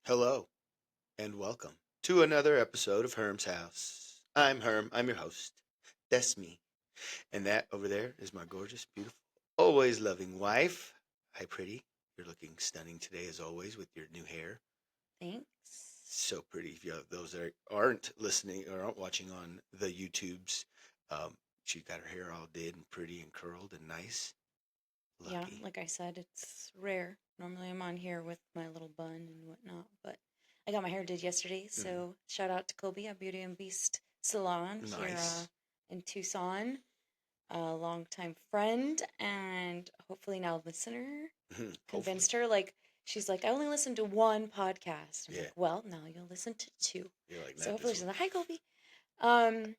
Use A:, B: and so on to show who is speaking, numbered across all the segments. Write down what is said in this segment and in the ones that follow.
A: Hello, and welcome to another episode of Herm's House. I'm Herm, I'm your host. That's me. And that over there is my gorgeous, beautiful, always loving wife. Hi, pretty. You're looking stunning today, as always, with your new hair.
B: Thanks.
A: So pretty. If you have those that aren't listening or aren't watching on the YouTubes, she got her hair all did and pretty and curled and nice.
B: Yeah,
A: Lucky.
B: like I said, it's rare. Normally I'm on here with my little bun and whatnot, but I got my hair did yesterday,
A: Mm,
B: so shout out to Kobe at Beauty and Beast Salon here
A: nice.
B: in Tucson. A longtime friend and hopefully now listener.
A: Hopefully.
B: Convinced her, like, she's like, I only listened to one podcast. I'm
A: Yeah.
B: like, well, now you'll listen to two.
A: You're like,
B: So
A: not
B: hopefully
A: this
B: she's
A: one.
B: like, hi, Kobe. Um,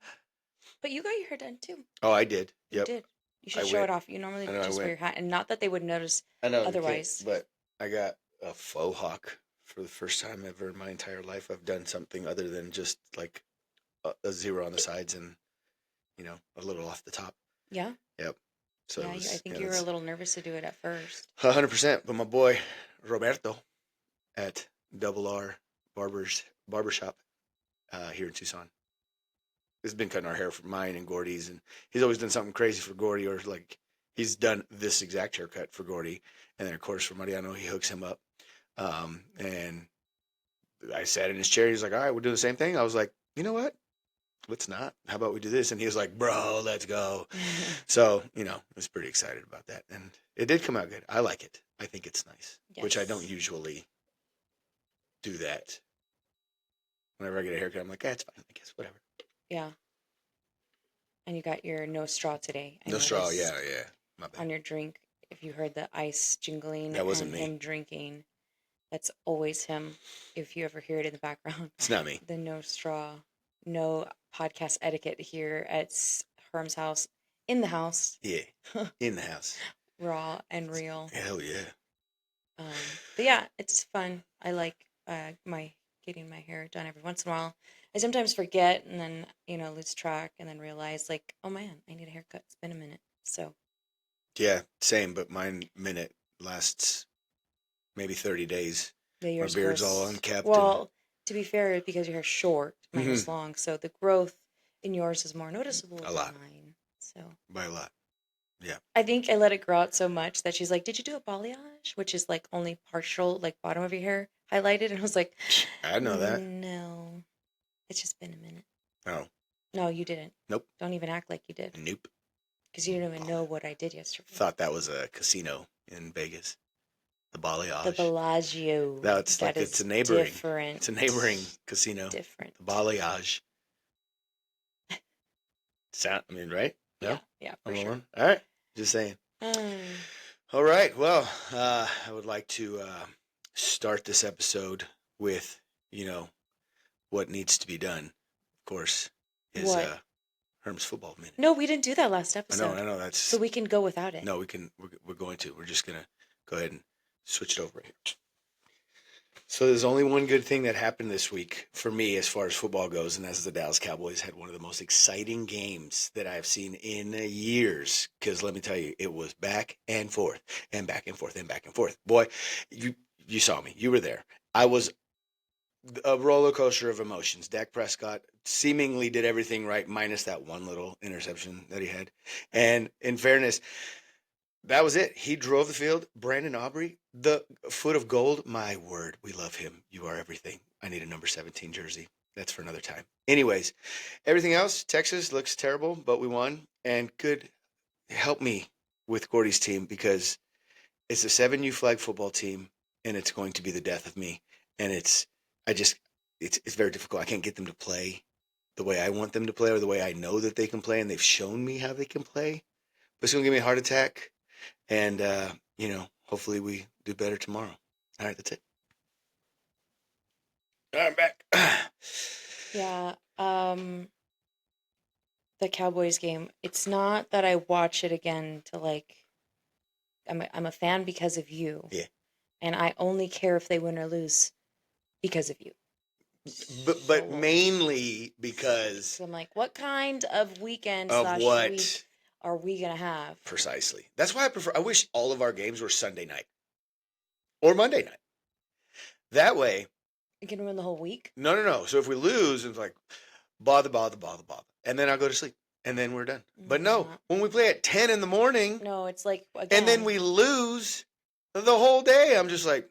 B: but you got your hair done too.
A: Oh, I did.
B: You
A: Yep.
B: did. You
A: I
B: should show
A: went.
B: it off. You normally
A: I know I
B: just wear
A: went.
B: your hat, and not that they would notice
A: I know you can't,
B: otherwise.
A: but I got a faux hawk for the first time ever in my entire life. I've done something other than just like a zero on the sides and a little off the top.
B: Yeah.
A: Yep. So
B: Yeah,
A: it
B: I
A: was
B: think you were a
A: that's
B: little nervous to do it at first.
A: 100%. But my boy Roberto at Double R Barbershop here in Tucson has been cutting our hair for mine and Gordy's, and he's always done something crazy for Gordy, or like he's done this exact haircut for Gordy, and then of course for Mariano he hooks him up. And I sat in his chair. He's like, "All right, we'll do the same thing." I was like, "You know what? Let's not. How about we do this?" And he was like, "Bro, let's go." So I was pretty excited about that, and it did come out good. I like it. I think it's nice, which I don't
B: Yes.
A: usually do that. Whenever I get a haircut, I'm like, "That's fine. I guess whatever."
B: Yeah. And you got your no straw today. I
A: No straw. Yeah,
B: noticed
A: yeah. My bad.
B: on your drink, if you heard the ice jingling
A: That wasn't
B: and
A: me.
B: him drinking, that's always him. If you ever hear it in the background,
A: It's not me.
B: the no straw, no podcast etiquette here at Herm's house, in the house,
A: Yeah, in the house.
B: raw and real.
A: Hell yeah.
B: Um, but yeah, it's fun. I like my getting my hair done every once in a while. I sometimes forget and then lose track and then realize like, oh man, I need a haircut. It's been a minute. So
A: Yeah, same, but mine minute lasts maybe 30 days.
B: the
A: My
B: yours
A: beard's all
B: grows.
A: unkept and
B: Well, to be fair, because your hair's short, mine
A: mhm,
B: is long, so the growth in yours is more noticeable
A: a
B: than
A: lot,
B: mine. So
A: by a lot. Yeah.
B: I think I let it grow out so much that she's like, "Did you do a balayage?" Which is like only partial, like bottom of your hair highlighted, and I was like,
A: I know that.
B: "No, it's just been a minute."
A: Oh,
B: No, you didn't.
A: nope.
B: Don't even act like you did,
A: Nope.
B: because you didn't even know what I did yesterday.
A: Thought that was a casino in Vegas. The
B: The
A: Balayage.
B: Bellagio.
A: That's like
B: That
A: it's a
B: is
A: neighboring.
B: different.
A: It's a neighboring casino.
B: Different.
A: The Balayage. Sound, I mean, right?
B: Yeah,
A: No?
B: yeah,
A: I'm
B: for
A: the
B: sure.
A: one? All right. Just saying.
B: Um,
A: All right. Well, I would like to start this episode with, you know, what needs to be done. Of course, is
B: what?
A: Herm's football minute.
B: No, we didn't do that last
A: I know.
B: episode,
A: I know.
B: so
A: That's
B: we can go without it.
A: no. We can. We're going to. We're just gonna go ahead and switch it over here. So there's only one good thing that happened this week for me as far as football goes, and that's the Dallas Cowboys had one of the most exciting games that I've seen in years. Because let me tell you, it was back and forth and back and forth and back and forth. Boy, you saw me. You were there. I was a roller coaster of emotions. Dak Prescott seemingly did everything right, minus that one little interception that he had. And in fairness, that was it. He drove the field. Brandon Aubrey, the foot of gold. My word, we love him. You are everything. I need a number 17 jersey. That's for another time. Anyways, everything else, Texas looks terrible, but we won. And could help me with Gordy's team because it's a 7U flag football team, and it's going to be the death of me. And I just, it's very difficult. I can't get them to play the way I want them to play or the way I know that they can play, and they've shown me how they can play. But it's going to give me a heart attack. And, hopefully we do better tomorrow. All right, that's it. All right, I'm back.
B: Yeah, the Cowboys game. It's not that I watch it again to like. I'm a fan because of you,
A: Yeah.
B: and I only care if they win or lose because of you.
A: But
B: So,
A: mainly because
B: so I'm like, what kind of weekend
A: of
B: slash week
A: what
B: are we gonna have?
A: precisely. That's why I wish all of our games were Sunday night or Monday night. That way,
B: You can ruin the whole week.
A: No. So if we lose, it's like bother, and then I'll go to sleep, and then we're done. But no, when we play at 10 in the morning,
B: No, it's like again,
A: and then we lose the whole day, I'm just like.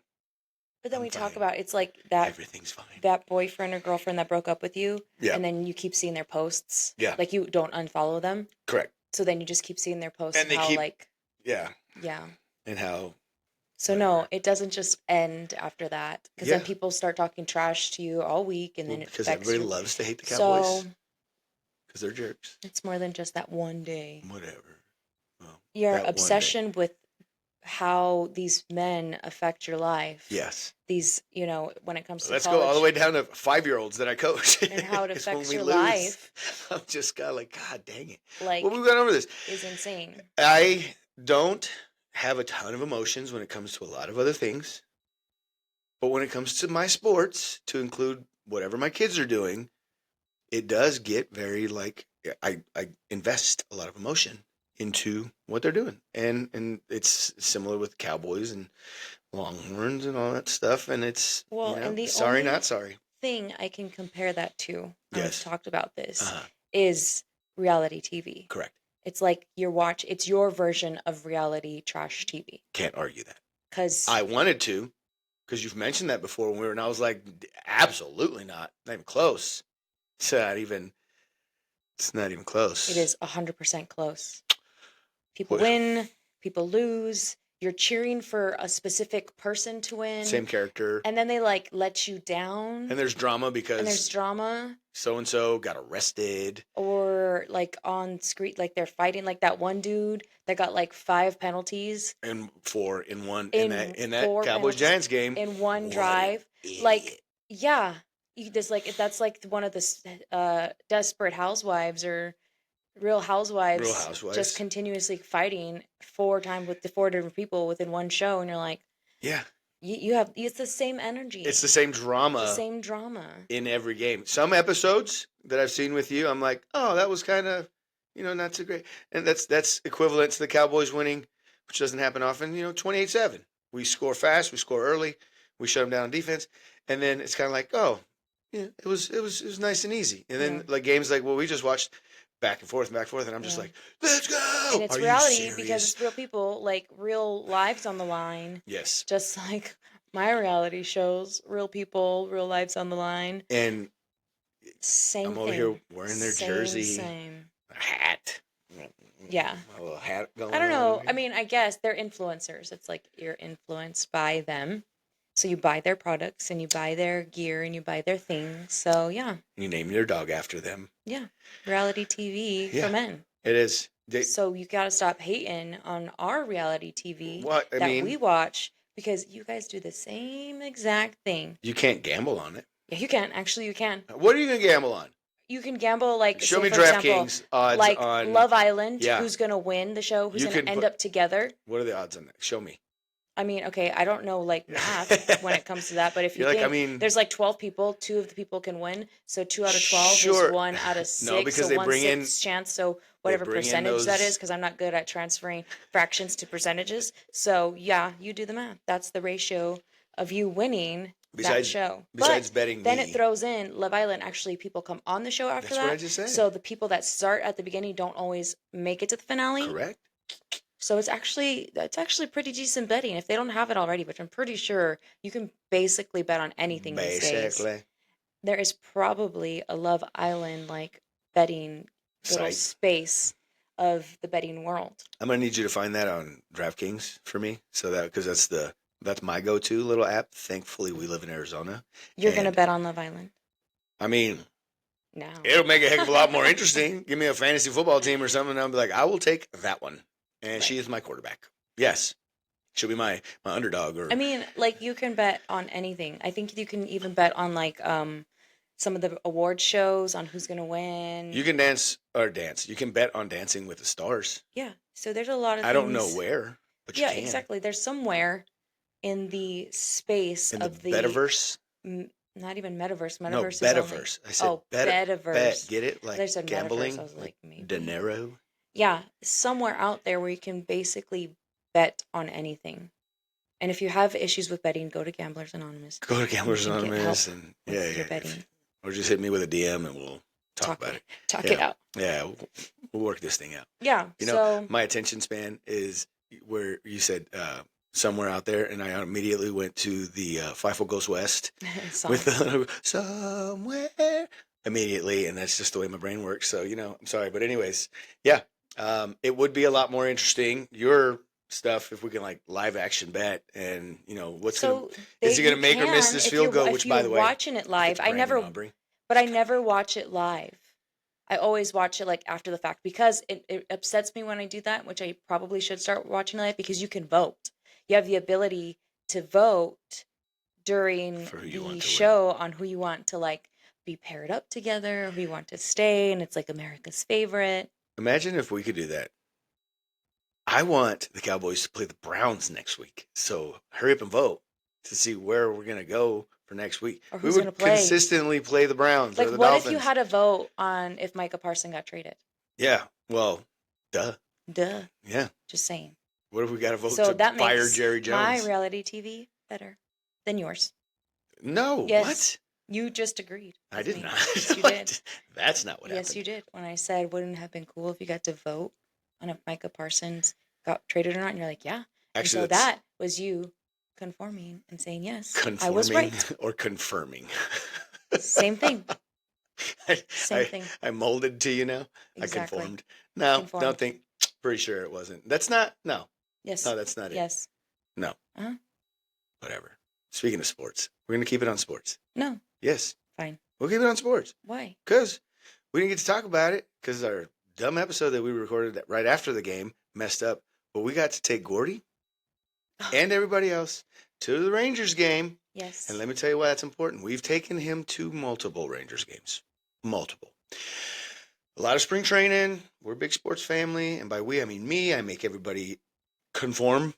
B: But then
A: I'm
B: we talk
A: fine.
B: about it's like that
A: Everything's fine.
B: that boyfriend or girlfriend that broke up with you,
A: Yeah.
B: and then you keep seeing their posts.
A: Yeah.
B: Like you don't unfollow them.
A: Correct.
B: So then you just keep seeing their posts
A: And they
B: how
A: keep-
B: like
A: Yeah.
B: yeah.
A: And how.
B: So no, it doesn't just end after that because then
A: Yeah.
B: people start talking trash to you all week, and then it
A: because
B: affects
A: everybody
B: you.
A: loves to hate the Cowboys.
B: So
A: Because they're jerks.
B: it's more than just that one day.
A: Whatever. Well,
B: Your
A: that one day.
B: obsession with how these men affect your life.
A: Yes.
B: These, when it comes to
A: Let's
B: college,
A: go all the way down to 5-year-olds that I coach.
B: and how it
A: 'Cause
B: affects
A: when
B: your
A: we lose,
B: life.
A: I'm just kind of like, God dang it.
B: Like,
A: Well, we've gone over this.
B: is insane.
A: I don't have a ton of emotions when it comes to a lot of other things. But when it comes to my sports, to include whatever my kids are doing, it does get very like I invest a lot of emotion into what they're doing. And it's similar with Cowboys and Longhorns and all that stuff. And it's
B: And the
A: sorry,
B: only
A: not sorry.
B: thing I can compare that to,
A: Yes.
B: I've talked about this,
A: Uh-huh.
B: is reality TV.
A: Correct.
B: It's like it's your version of reality trash TV.
A: Can't argue that.
B: Because
A: I wanted to, because you've mentioned that before when we were, and I was like, absolutely not even close. It's not even close.
B: it is 100% close. People
A: Well-
B: win, people lose. You're cheering for a specific person to win.
A: Same character.
B: And then they like let you down.
A: And there's drama because
B: And there's drama.
A: so-and-so got arrested.
B: Or like on screen, like they're fighting, like that one dude that got like 5 penalties
A: And 4 in one
B: In
A: in that
B: 4
A: Cowboys Giants game.
B: in one
A: What
B: drive.
A: an
B: Like,
A: idiot.
B: yeah, that's like one of the Desperate Housewives or Real Housewives.
A: Real Housewives.
B: Just continuously fighting 4 times with the 4 different people within one show, and you're like,
A: Yeah.
B: you have it's the same energy.
A: It's the same drama.
B: It's the same drama.
A: In every game. Some episodes that I've seen with you, I'm like, oh, that was kind of, not so great. And that's equivalent to the Cowboys winning, which doesn't happen often, 28-7. We score fast, we score early, we shut them down on defense, and then it's kind of like, oh, yeah, it was nice and easy. And then like games like we just watched back and forth, and I'm just like, let's go.
B: And it's
A: Are you
B: reality
A: serious?
B: because it's real people, like real lives on the line.
A: Yes.
B: Just like my reality shows, real people, real lives on the line.
A: And
B: Same
A: I'm
B: thing.
A: over here wearing their jersey,
B: Same.
A: a hat.
B: Yeah.
A: My little hat going
B: I don't know.
A: on.
B: I mean, I guess they're influencers. It's like you're influenced by them. So you buy their products and you buy their gear and you buy their things. So yeah.
A: You name your dog after them.
B: Yeah. Reality TV
A: Yeah.
B: for men.
A: It is.
B: So you got to stop hating on our reality TV
A: What I mean,
B: we watch because you guys do the same exact thing.
A: you can't gamble on it.
B: Yeah, you can. Actually, you can.
A: What are you gonna gamble on?
B: You can gamble like
A: Show
B: say,
A: me
B: for example,
A: DraftKings odds
B: like
A: on
B: Love Island.
A: Yeah.
B: Who's gonna win the show? Who's
A: You
B: gonna
A: can
B: end
A: put-
B: up together?
A: What are the odds on that? Show me.
B: I mean, okay, I don't know like math when it comes to that, but if you
A: You're like,
B: think
A: I mean-
B: there's like 12 people, 2 of the people can win, so 2 out of 12
A: Sure.
B: is 1 out of 6.
A: No, because
B: so
A: they
B: 1/6
A: bring in-
B: chance. So whatever
A: bring in
B: percentage that
A: those-
B: is, because I'm not good at transferring fractions to percentages. So yeah, you do the math. That's the ratio of you winning that
A: Besides-
B: show.
A: besides
B: But
A: betting
B: then
A: me.
B: it throws in Love Island. Actually, people come on the show after
A: That's
B: that.
A: what I just said.
B: So the people that start at the beginning don't always make it to the finale.
A: Correct.
B: So it's actually pretty decent betting if they don't have it already, which I'm pretty sure you can basically bet on anything these days.
A: Basically.
B: There is probably a Love Island like betting little
A: Site.
B: space of the betting world.
A: I'm gonna need you to find that on DraftKings for me, so that because that's my go-to little app. Thankfully, we live in Arizona.
B: You're gonna
A: And-
B: bet on Love Island
A: I mean,
B: now.
A: it'll make it a heck of a lot more interesting. Give me a fantasy football team or something, and I'll be like, I will take that one, and
B: Right.
A: she is my quarterback. Yes, she'll be my underdog. Or
B: I mean, like you can bet on anything. I think you can even bet on like some of the award shows on who's gonna win.
A: you can dance. You can bet on Dancing with the Stars.
B: Yeah. So there's a lot of
A: I don't know
B: things-
A: where, but you
B: Yeah,
A: can.
B: exactly. There's somewhere in the space
A: In
B: of
A: the
B: the
A: metaverse.
B: not even metaverse.
A: No,
B: Metaverse is only,
A: betaverse. I said
B: oh,
A: betaverse.
B: betaverse.
A: Get it? Like
B: They said
A: gambling,
B: metaverse. I was like, maybe.
A: dinero.
B: Yeah, somewhere out there where you can basically bet on anything, And if you have issues with betting, go to Gamblers Anonymous.
A: Go to Gamblers
B: and get
A: Anonymous
B: help
A: and
B: with your betting.
A: or just hit me with a DM and we'll talk about it.
B: Talk
A: Yeah.
B: it out.
A: Yeah, we'll work this thing out.
B: Yeah.
A: You know,
B: So
A: my attention span is where you said somewhere out there, and I immediately went to the Fifo Goes West with the somewhere immediately, and that's just the way my brain works. So, you know, I'm sorry. But anyways, yeah, it would be a lot more interesting. Your stuff, if we can like live action bet and, you know, is it going to make or miss this field goal? Which, by the way,
B: watching it live, I never watch it live. I always watch it like after the fact because it upsets me when I do that, which I probably should start watching live because you can vote. You have the ability to vote during the show on who you want to like be paired up together, who you want to stay, and it's like America's favorite.
A: Imagine if we could do that. I want the Cowboys to play the Browns next week. So hurry up and vote to see where we're going to go for next week.
B: Or
A: We
B: who's
A: would
B: gonna play.
A: consistently play the Browns or
B: Like,
A: the
B: what
A: Dolphins.
B: if you had a vote on if Micah Parsons got traded?
A: Yeah. Well, duh.
B: Yeah. Just saying.
A: What if we got a vote
B: So
A: to
B: that
A: fire
B: makes
A: Jerry Jones?
B: my reality TV better than yours.
A: No.
B: Yes.
A: What?
B: You just agreed.
A: I
B: with
A: did
B: me.
A: not.
B: Yes, you did.
A: That's not what happened.
B: Yes, you did. When I said, wouldn't it have been cool if you got to vote on if Micah Parsons got traded or not? And you're like, yeah.
A: Actually,
B: and so that was you conforming and saying, yes, I was
A: conforming
B: right.
A: or confirming.
B: Same thing. Same thing.
A: I molded to you now.
B: Exactly.
A: I conformed. No, don't think. Pretty sure it wasn't. That's not. No.
B: Yes.
A: No, that's not it.
B: Yes.
A: No.
B: Uh-huh.
A: Whatever. Speaking of sports, we're going to keep it on sports.
B: No.
A: Yes.
B: Fine.
A: We'll keep it on sports.
B: Why?
A: Because we didn't get to talk about it because our dumb episode that we recorded right after the game messed up. But we got to take Gordy and everybody else to the Rangers game.
B: Yes.
A: And let me tell you why that's important. We've taken him to multiple Rangers games. Multiple. A lot of spring training. We're a big sports family. And by we, I mean me. I make everybody conform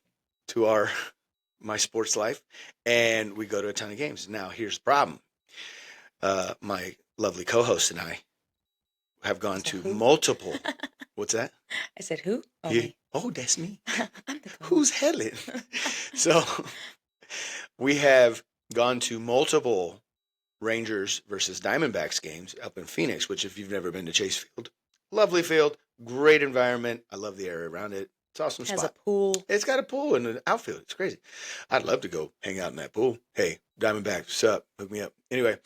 A: to my sports life. And we go to a ton of games. Now, here's the problem. My lovely co-host and I have gone to multiple. What's that?
B: I said, who? Oh,
A: me. Oh, that's me.
B: I'm the co-host.
A: Who's Helen? So we have gone to multiple Rangers versus Diamondbacks games up in Phoenix, which if you've never been to Chase Field, lovely field, great environment. I love the area around it. It's an awesome spot.
B: Has a pool.
A: It's got a pool in the outfield. It's crazy. I'd love to go hang out in that pool. Hey, Diamondbacks, what's up? Hook me up. Anyway,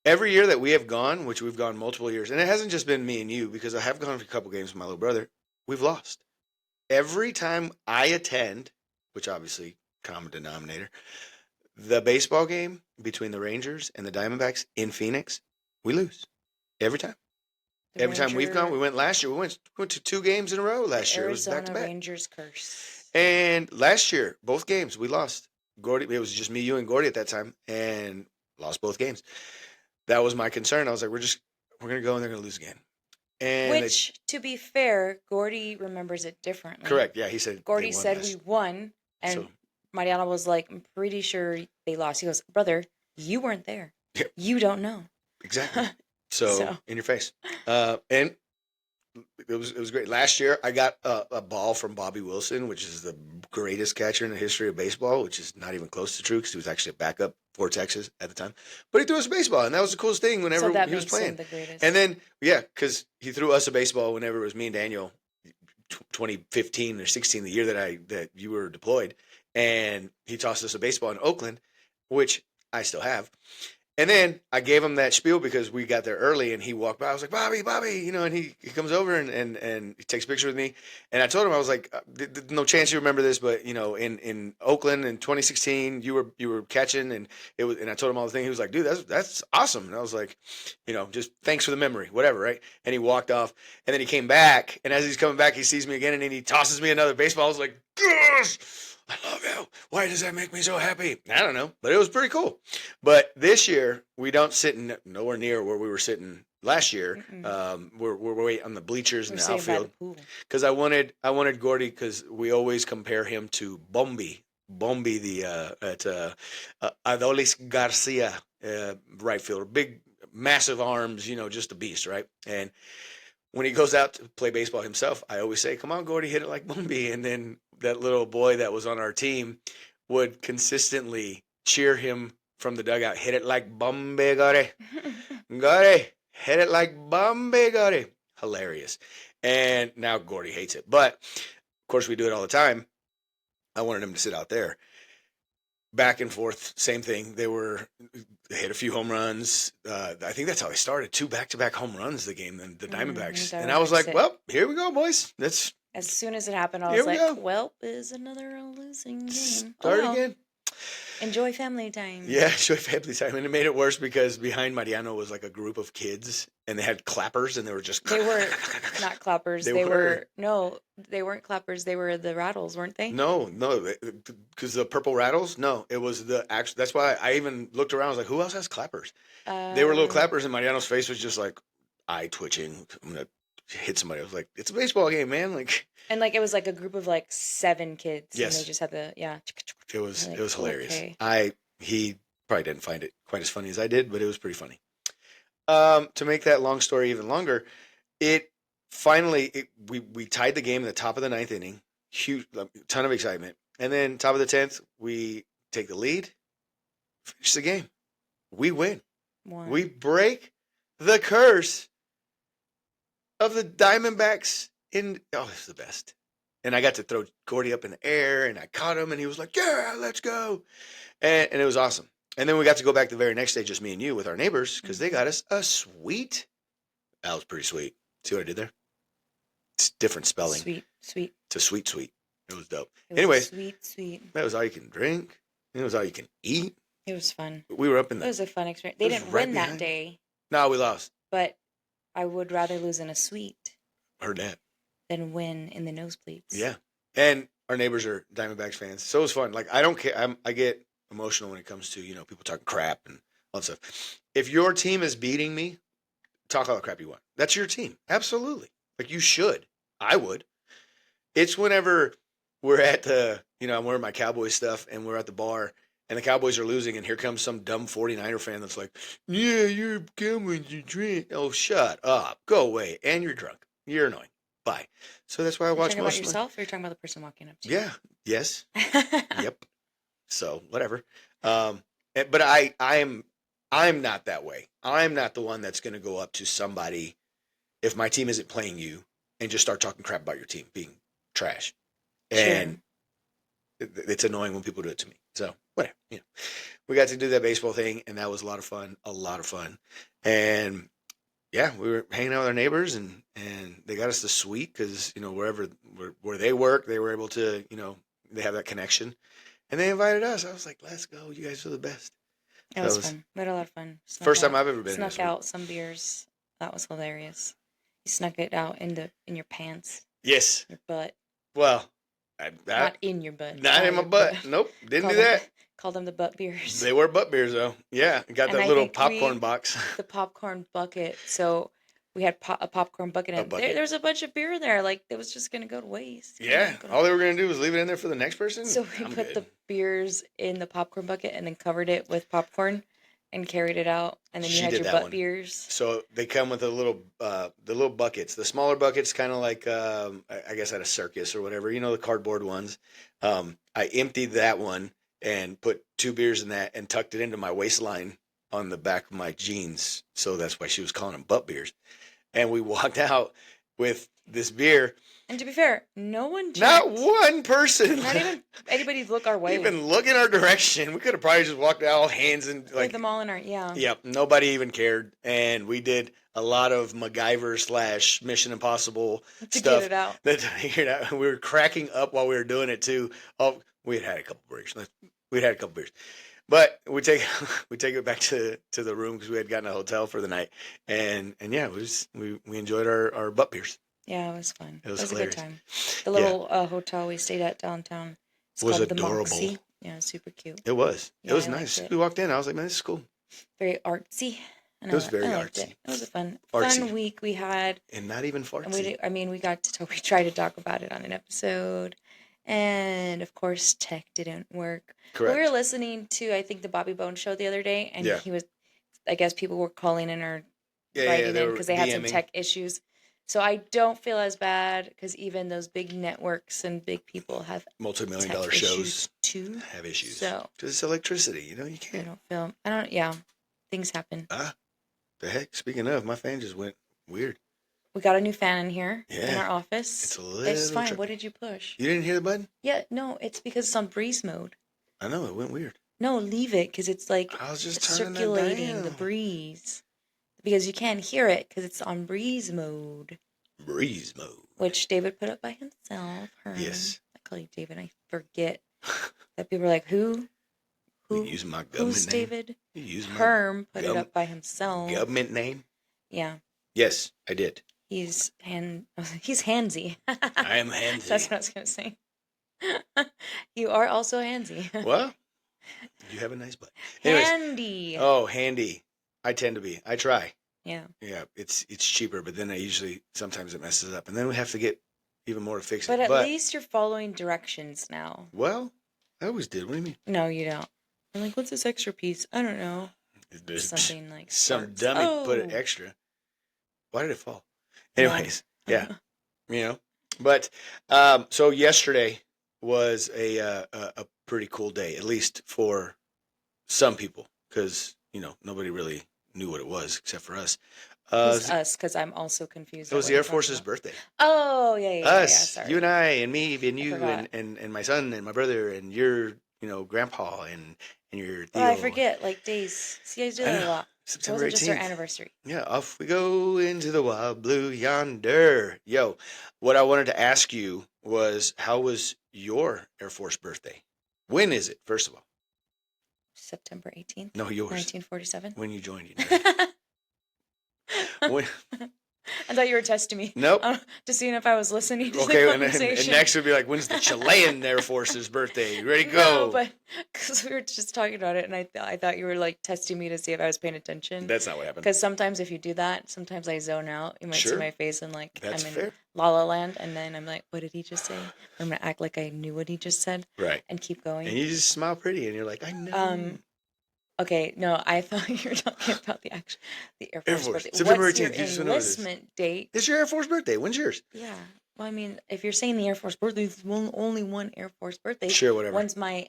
A: every year that we have gone, which we've gone multiple years, and it hasn't just been me and you, because I have gone to a couple games with my little brother, we've lost. Every time I attend, which obviously common denominator, the baseball game between the Rangers and the Diamondbacks in Phoenix, we lose. Every time. Every time we've gone, we went last year. We went to 2 games in a row last year. It was back to back.
B: Rangers curse.
A: And last year, both games, we lost. Gordy, it was just me, you, and Gordy at that time, and lost both games. That was my concern. I was like, we're going to go and they're going to lose again. And
B: which, to be fair, Gordy remembers it differently.
A: Correct. Yeah, he said
B: Gordy said we won, and Mariana was like, I'm pretty sure they lost. He goes, brother, you weren't there.
A: Yeah.
B: You don't know.
A: Exactly. So in your face. And it was great. Last year, I got a ball from Bobby Wilson, which is the greatest catcher in the history of baseball, which is not even close to true because he was actually a backup for Texas at the time. But he threw us a baseball, and that was the coolest thing whenever he was playing.
B: Him the greatest.
A: And then, yeah, because he threw us a baseball whenever it was me and Daniel, 2015 or 16, the year that you were deployed, and he tossed us a baseball in Oakland, which I still have. And then I gave him that spiel because we got there early and he walked by. I was like, Bobby, you know, and he comes over and he takes a picture with me. And I told him, I was like, no chance you remember this, but you know, in Oakland in 2016, you were catching and I told him all the things. He was like, dude, that's awesome. And I was like, you know, just thanks for the memory, whatever. Right. And he walked off and then he came back. And as he's coming back, he sees me again and then he tosses me another baseball. I was like, gosh, I love you. Why does that make me so happy? I don't know, but it was pretty cool. But this year, we don't sit nowhere near where we were sitting last year. We're way on the bleachers in the outfield because I wanted Gordy because we always compare him to Bombi, at Adolis Garcia, right fielder, big, massive arms, you know, just a beast, right? And when he goes out to play baseball himself, I always say, "Come on, Gordy, hit it like Bumby." And then that little boy that was on our team would consistently cheer him from the dugout, "Hit it like Bumby, Gordy. Gordy, hit it like Bumby, Gordy." Hilarious. And now Gordy hates it. But, of course, we do it all the time. I wanted him to sit out there. Back and forth, same thing. They hit a few home runs. I think that's how they started. 2 back-to-back home runs the game, the Diamondbacks. And I was like, well, here we go, boys.
B: As soon as it happened, I
A: Here
B: was
A: we
B: like,
A: go.
B: well, is another losing game.
A: Start again.
B: Enjoy family time.
A: Yeah, enjoy family time. And it made it worse because behind Mariano was like a group of kids, and they had clappers, and they were just...
B: They were not clappers. They were... No, they weren't clappers. They were the rattles, weren't they?
A: No, because the purple rattles? No, it was the actual... That's why I even looked around. I was like, who else has clappers? They were little clappers, and Mariano's face was just like, eye twitching. I'm going to hit somebody. I was like, it's a baseball game, man. Like...
B: And like it was like a group of like 7 kids.
A: Yes.
B: And they just had
A: It was hilarious.
B: Okay.
A: He probably didn't find it quite as funny as I did, but it was pretty funny. To make that long story even longer, we tied the game in the top of the 9th inning. Huge, ton of excitement. And then top of the 10th, we take the lead, finish the game. We win. We break the curse of the Diamondbacks. It's the best. And I got to throw Gordy up in the air, and I caught him, and he was like, yeah, let's go. And it was awesome. And then we got to go back the very next day, just me and you, with our neighbors, because they got us a suite. That was pretty sweet. See what I did there? It's different spelling.
B: Sweet.
A: It's a sweet. It was dope.
B: Anyways. Sweet.
A: That was all you can drink. It was all you can eat.
B: It was fun.
A: We were up in
B: It was a fun experience. They didn't win that day.
A: No, we lost.
B: But I would rather lose in a suite.
A: Heard that.
B: Than win in the nosebleeds.
A: Yeah. And our neighbors are Diamondbacks fans. So it was fun. Like, I don't care. I get emotional when it comes to, people talking crap and all that stuff. If your team is beating me, talk all the crap you want. That's your team. Absolutely. Like, you should. I would. It's whenever we're at I'm wearing my Cowboys stuff, and we're at the bar, and the Cowboys are losing, and here comes some dumb 49er fan that's like, yeah, you're Cowboys, you drink. Oh, shut up. Go away. And you're drunk. You're annoying. Bye. So that's why I watch most of
B: You're talking about yourself, or you're talking about the person walking up to you?
A: Yeah. Yes. Yep. So whatever. But I'm not that way. I'm not the one that's going to go up to somebody if my team isn't playing you and just start talking crap about your team being trash. And it's annoying when people do it to me. So whatever. We got to do that baseball thing, and that was a lot of fun. And yeah, we were hanging out with our neighbors, and they got us the suite because, where they work, they were able to, they have that connection. And they invited us. I was like, let's go. You guys are the best.
B: It was fun. We had a lot of fun.
A: First time I've ever been.
B: Snuck out some beers. That was hilarious. You snuck it out in your pants.
A: Yes.
B: Your butt.
A: Well,
B: not in your butt.
A: Not in my butt. Nope. Didn't do that.
B: Called them the butt beers.
A: They were butt beers, though. Yeah. Got that little popcorn box.
B: The popcorn bucket. So we had a popcorn bucket. And there was a bunch of beer there. Like, it was just going to go to waste.
A: Yeah. All they were going to do was leave it in there for the next person.
B: So we put the beers in the popcorn bucket and then covered it with popcorn and carried it out. And then you had your butt beers. So
A: they come with the little buckets. The smaller buckets, kind of like, I guess at a circus or whatever. The cardboard ones. I emptied that one and put 2 beers in that and tucked it into my waistline on the back of my jeans. So that's why she was calling them butt beers. And we walked out with this beer.
B: And to be fair, no one checked.
A: Not one person.
B: Not even anybody look our way.
A: Even look in our direction. We could have probably just walked out all hands and
B: like them all in our
A: Yep. Nobody even cared. And we did a lot of MacGyver / Mission Impossible stuff.
B: Get it out.
A: To figure it out. We were cracking up while we were doing it too. Oh, we had a couple beers. But we take it back to the room because we had gotten a hotel for the night, and yeah, we enjoyed our butt beers.
B: Yeah, it was fun. It was
A: hilarious.
B: A good time. The little hotel we stayed at downtown
A: was
B: called
A: adorable.
B: The Moxie. Yeah, super cute.
A: It was. It was nice. We walked in. I was like, man, this is cool.
B: Very artsy.
A: It was very artsy.
B: It was a fun week we had.
A: And not even fartsy.
B: We tried to talk about it on an episode. And, of course, tech didn't work.
A: Correct.
B: We were listening to, I think, the Bobby Bones show the other day. And he was, I guess people were calling in or writing in because they had some tech issues. So I don't feel as bad because even those big networks and big people have
A: multi-million-dollar
B: tech
A: shows
B: issues too.
A: have issues.
B: So
A: Because it's electricity. You
B: I
A: can't.
B: don't feel. I don't. Yeah, things happen.
A: The heck? Speaking of, my fan just went weird.
B: We got a new fan in here in
A: Yeah.
B: our office.
A: It's a little
B: It's fine.
A: trippy.
B: What did you push?
A: You didn't hear the button?
B: Yeah, no, it's because it's on breeze mode.
A: I know, it went weird.
B: No, leave it because it's like
A: I was just turning that
B: circulating the
A: down.
B: breeze. Because you can't hear it because it's on breeze mode.
A: Breeze mode.
B: Which David put up by himself. Herm.
A: Yes.
B: I call you David. I forget that people are like, who?
A: You using my government
B: Who's
A: name?
B: David?
A: You using
B: Herm put it up by himself.
A: Government name?
B: Yeah.
A: Yes, I did.
B: He's handsy.
A: I am handsy.
B: That's what I was going to say. You are also handsy.
A: Well, you have a nice butt. Anyways,
B: handy.
A: Oh, handy. I tend to be. I try.
B: Yeah.
A: Yeah, it's cheaper, but then sometimes it messes up, and then we have to get even more to fix it.
B: But at least you're following directions now.
A: Well, I always did. What do you mean?
B: No, you don't. I'm like, what's this extra piece? I don't know.
A: There's
B: something like
A: some
B: sports.
A: dummy put it extra. Why did it fall? Anyways, yeah, But so yesterday was a pretty cool day, at least for some people, because nobody really knew what it was except for us.
B: Who's us? Because I'm also confused.
A: It was the Air Force's birthday.
B: Oh, yeah.
A: Us,
B: sorry.
A: you and I, and me, and you, and my son, and my brother, and your, grandpa, and your Theo.
B: Oh, I forget, days. See, I do that a lot.
A: September 18th.
B: It wasn't just our anniversary.
A: Yeah, off we go into the wild blue yonder. Yo, what I wanted to ask you was, how was your Air Force birthday? When is it, first of all?
B: September 18th.
A: No, yours.
B: 1947.
A: When you joined, you know. When?
B: I thought you were testing me.
A: Nope.
B: To see if I was listening to the
A: and
B: conversation.
A: next would be like, when's the Chilean Air Force's birthday? You ready to go?
B: No, but because we were just talking about it, and I thought you were testing me to see if I was paying attention.
A: That's not what happened.
B: Because sometimes if you do that, sometimes I zone out. You might see my face and
A: That's
B: I'm in
A: fair.
B: La La Land, and then I'm like, what did he just say? I'm gonna act like I knew what he just said,
A: right?
B: And keep going.
A: And you just smile pretty, and you're like, I know.
B: Okay, no, I thought you were talking about the Air Force birthday.
A: September
B: What's
A: 18th.
B: your enlistment date?
A: It's your Air Force birthday. When's yours?
B: Yeah. Well, I mean, if you're saying the Air Force birthday, there's only one Air Force birthday.
A: Sure, whatever.
B: When's my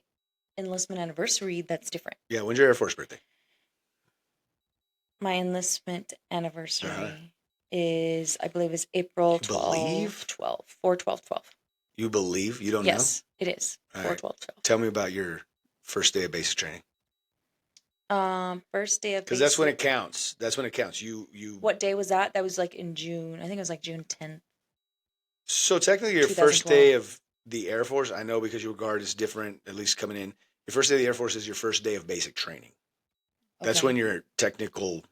B: enlistment anniversary? That's different.
A: Yeah, when's your Air Force birthday?
B: My enlistment anniversary is, I believe, is April 12. 4/12/12.
A: You believe? You don't know?
B: Yes, it is. 4/12/12.
A: Tell me about your first day of basic training.
B: First day of
A: because that's when it counts. That's when it counts. You.
B: What day was that? That was in June. I think it was June 10th.
A: So technically, your first day of the Air Force, I know because your guard is different. At least coming in, your first day of the Air Force is your first day of basic training. Okay. That's when your technical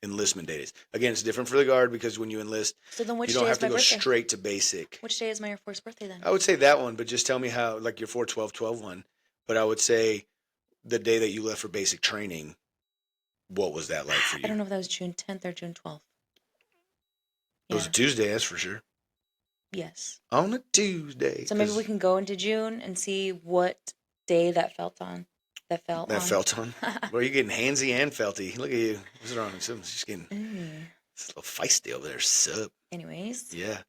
A: enlistment date is. Again, it's different for the guard because when you enlist,
B: so then
A: you don't have to go straight to basic.
B: Which day is my Air Force birthday then?
A: I would say that one, but just tell me how, your 4/12/12 one. But I would say the day that you left for basic training, what was that like for you?
B: I don't know if that was June 10th or June 12th.
A: It was a Tuesday, that's for sure.
B: Yes.
A: On a Tuesday.
B: So maybe we can go into June and see what day that felt on. That felt on.
A: Well, you're getting handsy and felty. Look at you. What's wrong? Something's just getting it's a little feisty over there. Sup?
B: Anyways.
A: Yeah.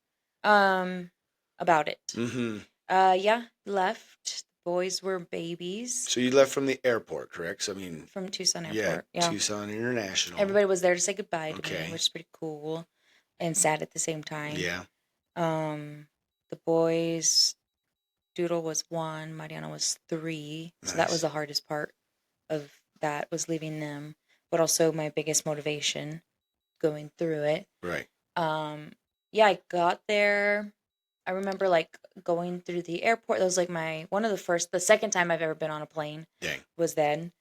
B: About it.
A: Mm-hmm.
B: Yeah, left. Boys were babies.
A: So you left from the airport, correct? So,
B: from Tucson Airport. Yeah.
A: Tucson International.
B: Everybody was there to say goodbye to me, which is pretty cool and sad at the same time.
A: Yeah.
B: The boys, Doodle was 1, Mariana was 3. So that was the hardest part of that, was leaving them, but also my biggest motivation going through it.
A: Right.
B: Yeah, I got there. I remember going through the airport. That was the second time I've ever been on a plane.
A: Dang.
B: Was then.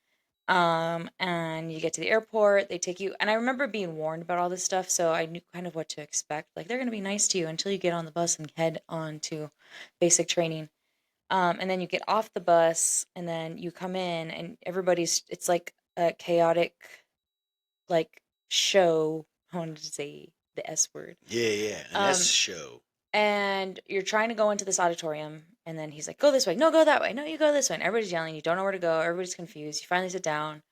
B: And you get to the airport, they take you, and I remember being warned about all this stuff, so I knew kind of what to expect. They're going to be nice to you until you get on the bus and head on to basic training. And then you get off the bus, and then you come in, and it's like a chaotic, show. I wanted to say the S word.
A: Yeah, an S show.
B: And you're trying to go into this auditorium, and then he's like, go this way. No, go that way. No, you go this way. And everybody's yelling. You don't know where to go. Everybody's confused. You finally sit down.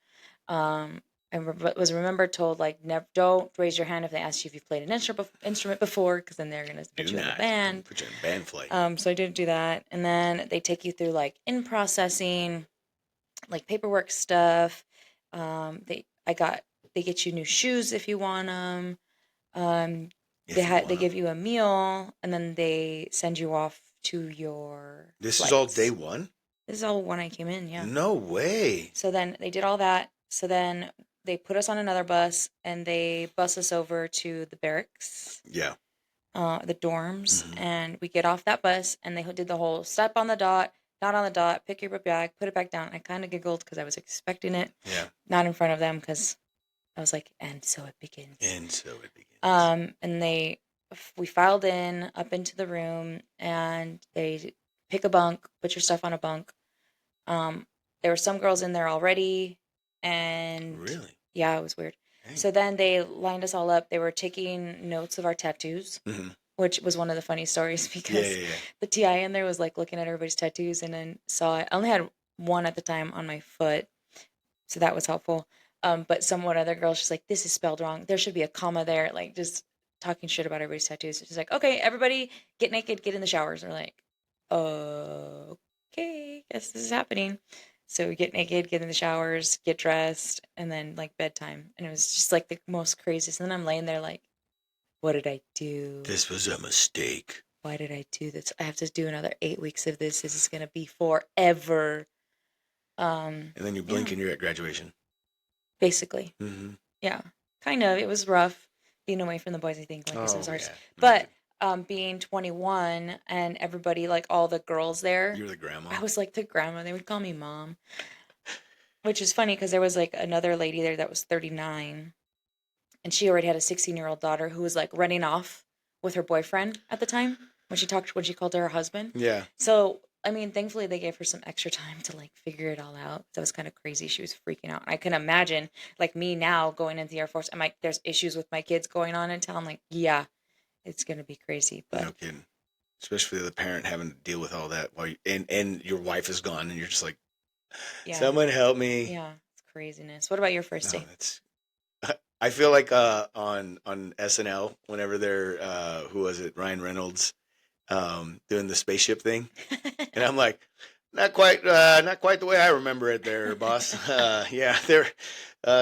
B: was remembered told like never don't raise your hand if they ask you if you've played an instrument before, because then they're gonna put
A: Do
B: you in the
A: not.
B: band.
A: Put you in band flight.
B: So I didn't do that, and then they take you through like in processing, like paperwork stuff. They get you new shoes if you want them.
A: If you
B: They
A: want
B: give
A: them.
B: you a meal, and then they send you off to your
A: This is all day
B: flights.
A: one?
B: This is all when I came in, yeah.
A: No way.
B: So then they did all that. So then they put us on another bus and they bus us over to the barracks,
A: Yeah.
B: the dorms,
A: Hmm.
B: and we get off that bus and they did the whole step on the dot, not on the dot, pick your bag, put it back down. I kind of giggled because I was expecting it,
A: Yeah.
B: not in front of them because I was like, and so it begins.
A: And so it begins.
B: And we filed in up into the room and they pick a bunk, put your stuff on a bunk. Um, there were some girls in there already, and
A: Really?
B: yeah, it was weird.
A: Dang.
B: So then they lined us all up. They were taking notes of our tattoos,
A: Hmm.
B: which was one of the funny stories
A: Yeah,
B: because
A: yeah, yeah.
B: the TI in there was like looking at everybody's tattoos and then saw it. I only had one at the time on my foot, so that was helpful. But one other girl, she's like, "This is spelled wrong. There should be a comma there." Like just talking shit about everybody's tattoos. She's like, "Okay, everybody, get naked, get in the showers." And we're like, "Okay, guess this is happening." So we get naked, get in the showers, get dressed, and then like bedtime. And it was just like the most craziest. And then I'm laying there like, "What did I do?
A: This was a mistake.
B: Why did I do this? I have to do another 8 weeks of this. This is gonna be forever."
A: And then you
B: Yeah,
A: blink and you're at graduation.
B: basically.
A: Hmm.
B: Yeah, kind of. It was rough being away from the boys, I think, like I said, it was
A: Oh,
B: ours.
A: yeah.
B: But
A: Imagine.
B: being 21 and everybody, like all the girls there,
A: You're the grandma.
B: I was like the grandma. They would call me mom, which is funny because there was like another lady there that was 39 and she already had a 16-year-old daughter who was like running off with her boyfriend at the time when she called her husband.
A: Yeah.
B: So, I mean, thankfully they gave her some extra time to like figure it all out. That was kind of crazy. She was freaking out. I can imagine like me now going into the Air Force. I'm like, there's issues with my kids going on in town. Like, yeah, it's gonna be crazy. But
A: No kidding. Especially the parent having to deal with all that while and your wife is gone and you're just like,
B: yeah,
A: someone help me.
B: yeah, it's craziness. What about your first
A: No,
B: day?
A: that's. I feel like on SNL whenever they're who was it, Ryan Reynolds doing the spaceship thing, and I'm like, not quite the way I remember it there, boss. Yeah, they're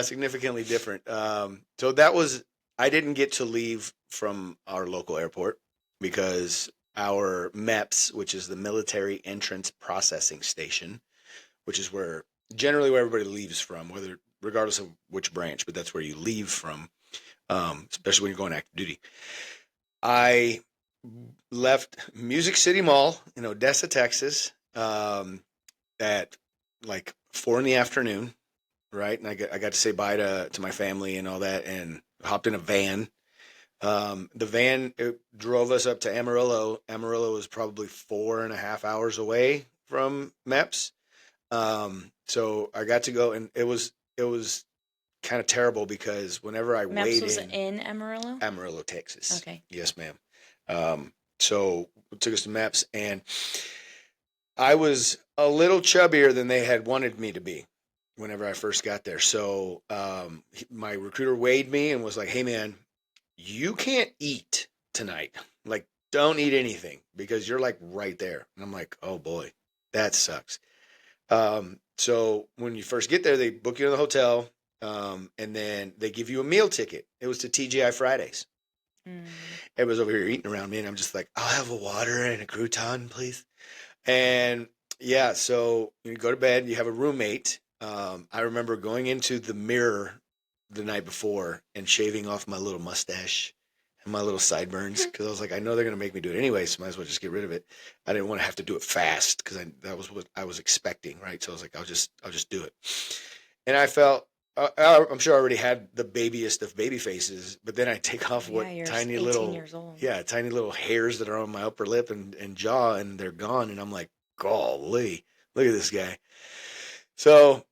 A: significantly different. So that was, I didn't get to leave from our local airport because our MEPS, which is the Military Entrance Processing Station, which is where generally where everybody leaves from, whether regardless of which branch, but that's where you leave from, especially when you're going active duty. I left Music City Mall in Odessa, Texas, at like 4 in the afternoon, right? And I got to say bye to my family and all that, and hopped in a van. The van it drove us up to Amarillo. Amarillo was probably 4.5 hours away from MEPS. So I got to go, and it was kind of terrible because whenever I
B: Maps
A: weighed
B: was
A: in
B: in Amarillo.
A: Amarillo, Texas,
B: Okay.
A: yes, ma'am. So it took us to MEPS, and I was a little chubbier than they had wanted me to be whenever I first got there. So my recruiter weighed me and was like, "Hey, man, you can't eat tonight. Like, don't eat anything because you're like right there." And I'm like, "Oh boy, that sucks." So when you first get there, they book you in the hotel, and then they give you a meal ticket. It was to TGI Fridays.
B: Mm.
A: Everybody's over here eating around me, and I'm just like, "I'll have a water and a crouton, please." And yeah, so you go to bed, you have a roommate. I remember going into the mirror the night before and shaving off my little mustache and my little sideburns because I was like, I know they're gonna make me do it anyway, so might as well just get rid of it. I didn't want to have to do it fast because that was what I was expecting, right? So I was like, I'll just do it. And I felt I'm sure I already had the babiest of baby faces, but then I take off
B: Yeah,
A: what
B: you're
A: tiny
B: 18
A: little
B: years old.
A: yeah tiny little hairs that are on my upper lip and jaw, and they're gone, and I'm like, golly, look at this guy. So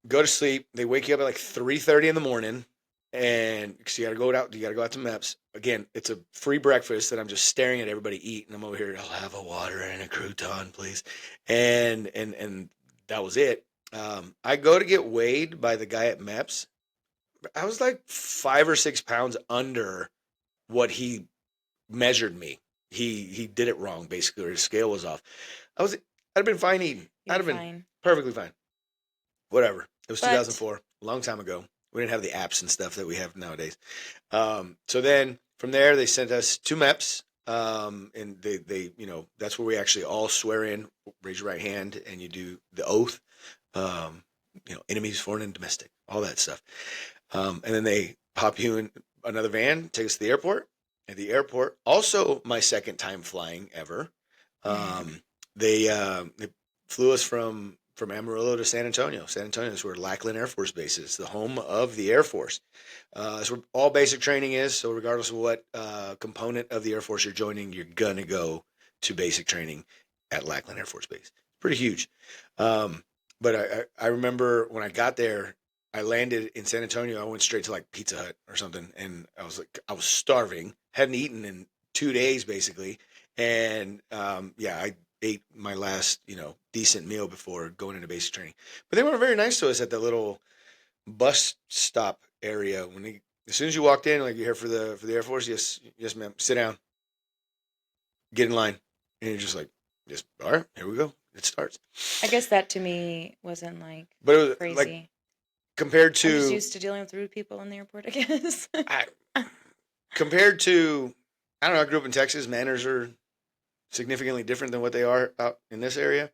A: go to sleep. They wake you up at like 3:30 in the morning, and because you gotta go out to MEPS. Again, it's a free breakfast, and I'm just staring at everybody eat, and I'm over here. I'll have a water and a crouton, please, and that was it. I go to get weighed by the guy at MEPS. I was like 5 or 6 pounds under what he measured me. He did it wrong, basically, or his scale was off. I'd have been fine eating.
B: You'd
A: I'd
B: be
A: have been
B: fine.
A: perfectly fine. Whatever. It was
B: But
A: 2004, a long time ago. We didn't have the apps and stuff that we have nowadays. So then from there, they sent us to MEPS. And they, that's where we actually all swear in, raise your right hand, and you do the oath, um, enemies, foreign and domestic, all that stuff. And then they pop you in another van, take us to the airport. At the airport, also my second time flying ever. They flew us from Amarillo to San Antonio. San Antonio is where Lackland Air Force Base is, the home of the Air Force. That's where all basic training is. So regardless of what component of the Air Force you're joining, you're gonna go to basic training at Lackland Air Force Base. Pretty huge. But I remember when I got there, I landed in San Antonio. I went straight to like Pizza Hut or something, and I was starving, hadn't eaten in 2 days basically, and I ate my last decent meal before going into basic training. But they were very nice to us at the little bus stop area. As soon as you walked in, like you're here for the Air Force, yes ma'am, sit down, get in line, and you're just like, just all right, here we go, it starts.
B: I guess that to me wasn't like
A: But it was
B: crazy.
A: like compared to,
B: I'm just used to dealing with rude people in the airport, I guess.
A: compared to, I don't know, I grew up in Texas. Manners are significantly different than what they are out in this area.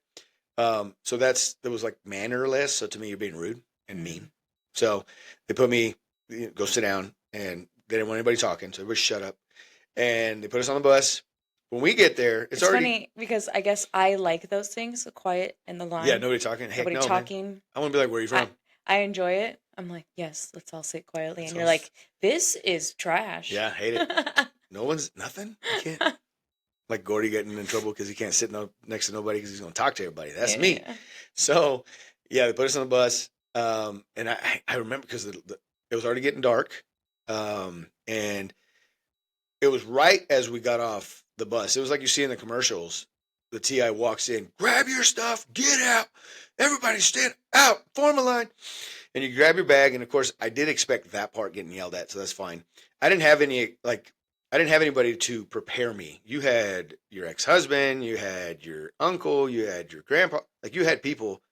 A: So that was like mannerless. So to me, you're being rude and mean. So they put me, go sit down, and they didn't want anybody talking. So everybody shut up. And they put us on the bus. When we get there, it's already
B: funny because I guess I like those things, the quiet and the line.
A: Yeah, nobody talking. Heck
B: Nobody
A: no,
B: talking.
A: Man. I want to be like, where are you from?
B: I enjoy it. I'm like, yes, let's all sit quietly. And you're like, this is trash.
A: Yeah, I hate it. Nothing. You can't. Like Gordy getting in trouble because he can't sit next to nobody because he's going to talk to everybody. That's me. Yeah. So, yeah, they put us on the bus. And I remember because it was already getting dark. And it was right as we got off the bus. It was like you see in the commercials. The TI walks in, grab your stuff, get out. Everybody stand out, form a line. And you grab your bag. And of course, I did expect that part getting yelled at, so that's fine. I didn't have anybody to prepare me. You had your ex-husband, you had your uncle, you had your grandpa. Like you had people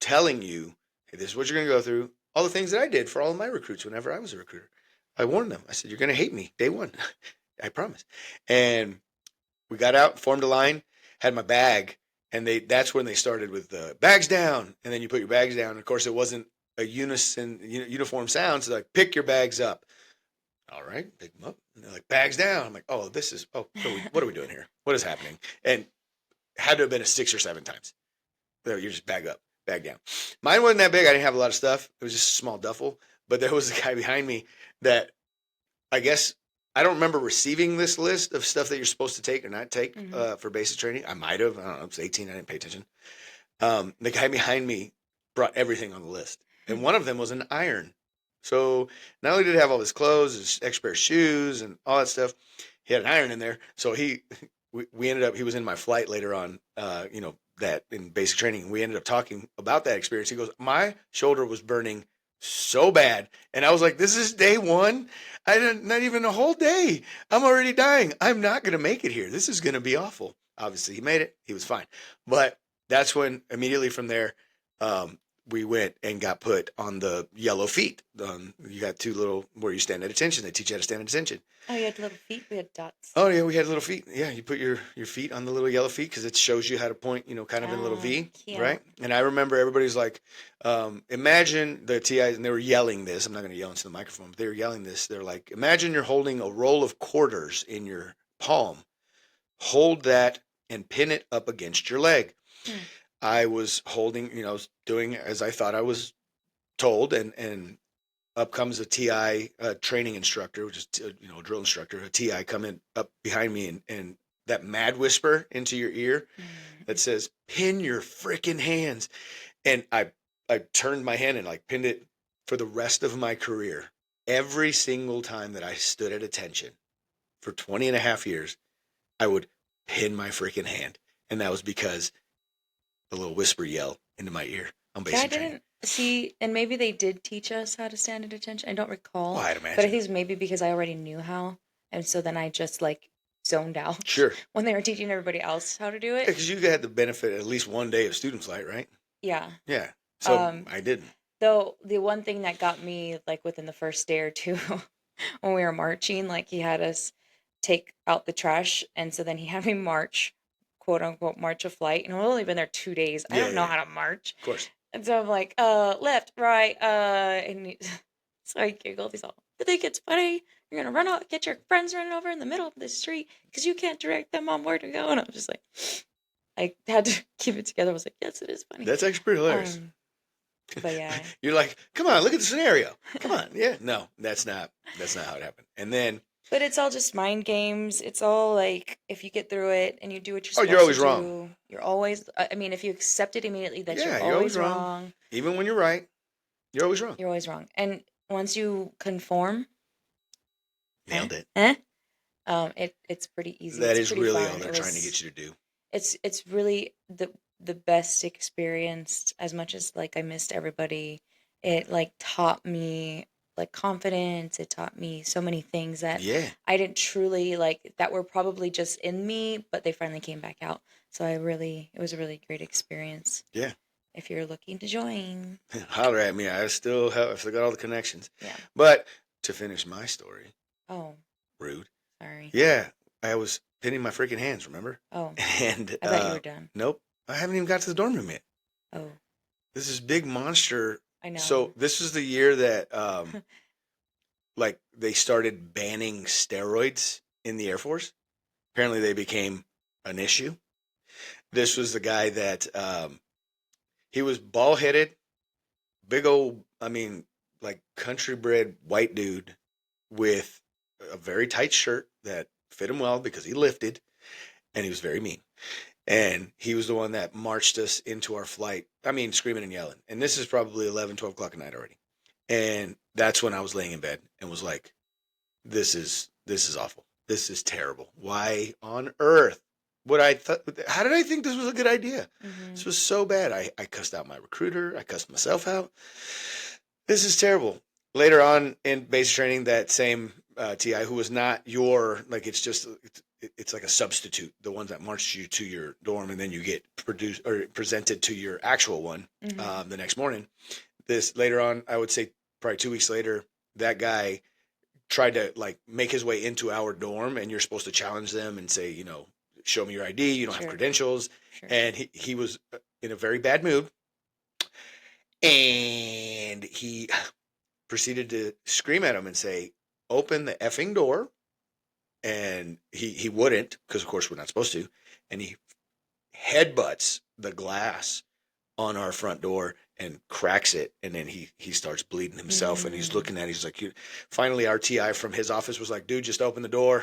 A: telling you, hey, this is what you're going to go through. All the things that I did for all of my recruits whenever I was a recruiter. I warned them. I said, you're going to hate me day one. I promise. And we got out, formed a line, had my bag, and that's when they started with the bags down. And then you put your bags down. And of course, it wasn't a uniform sound. So like, pick your bags up. All right, pick them up. And they're like, bags down. I'm like, oh, what are we doing here? What is happening? And had to have been 6 or 7 times. So you just bag up, bag down. Mine wasn't that big. I didn't have a lot of stuff. It was just a small duffel. But there was a guy behind me that I guess I don't remember receiving this list of stuff that you're supposed to take or not take for basic training. I might have. I don't know. I was 18. I didn't pay attention. The guy behind me brought everything on the list. And one of them was an iron. So not only did he have all his clothes, his extra pair of shoes, and all that stuff, he had an iron in there. So we ended up, he was in my flight later on, that in basic training. We ended up talking about that experience. He goes, my shoulder was burning so bad. And I was like, this is day one. Not even a whole day. I'm already dying. I'm not going to make it here. This is going to be awful. Obviously he made it. He was fine. But that's when immediately from there, we went and got put on the yellow feet. You got 2 little where you stand at attention. They teach you how to stand at attention.
B: Oh, you had little feet? We had dots.
A: Oh, yeah, we had little feet. Yeah, you put your feet on the little yellow feet because it shows you how to point, kind of in a little V, cute. Right? And I remember everybody's like, imagine the TIs, and they were yelling this. I'm not going to yell into the microphone, but they were yelling this. They're like, imagine you're holding a roll of quarters in your palm. Hold that and pin it up against your leg. I was holding, doing as I thought I was told, and up comes a TI training instructor, which is a drill instructor, a TI coming up behind me, and that mad whisper into your ear that says, "Pin your freaking hands," and I turned my hand and like pinned it for the rest of my career. Every single time that I stood at attention for 20 and a half years, I would pin my freaking hand, and that was because a little whisper yell into my ear on basic training.
B: See, and maybe they did teach us how to stand at attention. I don't
A: Well,
B: recall,
A: I'd
B: but I
A: imagine.
B: think it's maybe because I already knew how, and so then I just like zoned out
A: Sure.
B: when they were teaching everybody else how to do it.
A: Because you had the benefit at least one day of student flight, right?
B: Yeah.
A: Yeah. So
B: Um,
A: I didn't.
B: though the one thing that got me like within the first day or two when we were marching, like he had us take out the trash, and so then he had me march, quote unquote, march a flight, and I've only been there 2 days. I
A: Yeah,
B: don't know
A: yeah.
B: how to march.
A: Of course.
B: And so I'm like, left, right, and so I giggled. He's all, "You think it's funny? You're gonna run out, get your friends running over in the middle of the street because you can't direct them on where to go." And I was just like, I had to keep it together. I was like, yes, it is funny.
A: That's actually pretty hilarious.
B: Um, but yeah,
A: You're like, come on, look at the scenario. Come on. Yeah. No, that's not how it happened. And then,
B: but it's all just mind games. It's all like if you get through it and you do what you're
A: oh, you're
B: supposed to
A: always wrong.
B: do, you're always. I mean, if you accept it immediately that you're
A: Yeah, you're always
B: always
A: wrong.
B: wrong,
A: Even when you're right, you're always wrong.
B: you're always wrong. And once you conform,
A: Nailed it.
B: it's pretty easy.
A: That
B: It's
A: is
B: pretty
A: really all
B: fun.
A: they're trying to get you to do.
B: It's really the best experience. As much as like I missed everybody, it like taught me like confidence. It taught me so many things that
A: Yeah.
B: I didn't truly like that were probably just in me, but they finally came back out. So it was a really great experience.
A: Yeah.
B: If you're looking to join.
A: Holler at me. I still got all the connections.
B: Yeah.
A: But to finish my story,
B: Oh,
A: rude.
B: sorry.
A: Yeah. I was pinning my freaking hands, remember?
B: Oh,
A: And
B: I thought you were done.
A: nope. I haven't even got to the dorm room yet.
B: Oh,
A: This is big monster.
B: I know.
A: So this is the year that like they started banning steroids in the Air Force. Apparently they became an issue. This was the guy that he was bald headed, big old, I mean, like country bred white dude with a very tight shirt that fit him well because he lifted, and he was very mean. And he was the one that marched us into our flight. I mean, screaming and yelling. And this is probably 11, 12 o'clock at night already. And that's when I was laying in bed and was like, this is awful. This is terrible. Why on earth would how did I think this was a good idea?
B: Mm-hmm.
A: This was so bad. I cussed out my recruiter. I cussed myself out. This is terrible. Later on in basic training, that same TI who was not your, like, it's like a substitute, the ones that marched you to your dorm and then you get produced or presented to your actual one the next morning. This later on, I would say probably 2 weeks later, that guy tried to like make his way into our dorm, and you're supposed to challenge them and say, show me your ID. You don't have credentials.
B: Sure.
A: And he was in a very bad mood, and he proceeded to scream at him and say, "Open the effing door." And he wouldn't, because of course we're not supposed to. And he headbutts the glass on our front door and cracks it, and then he starts bleeding himself, and he's looking at it, he's like, finally our TI from his office was like, "Dude, just open the door."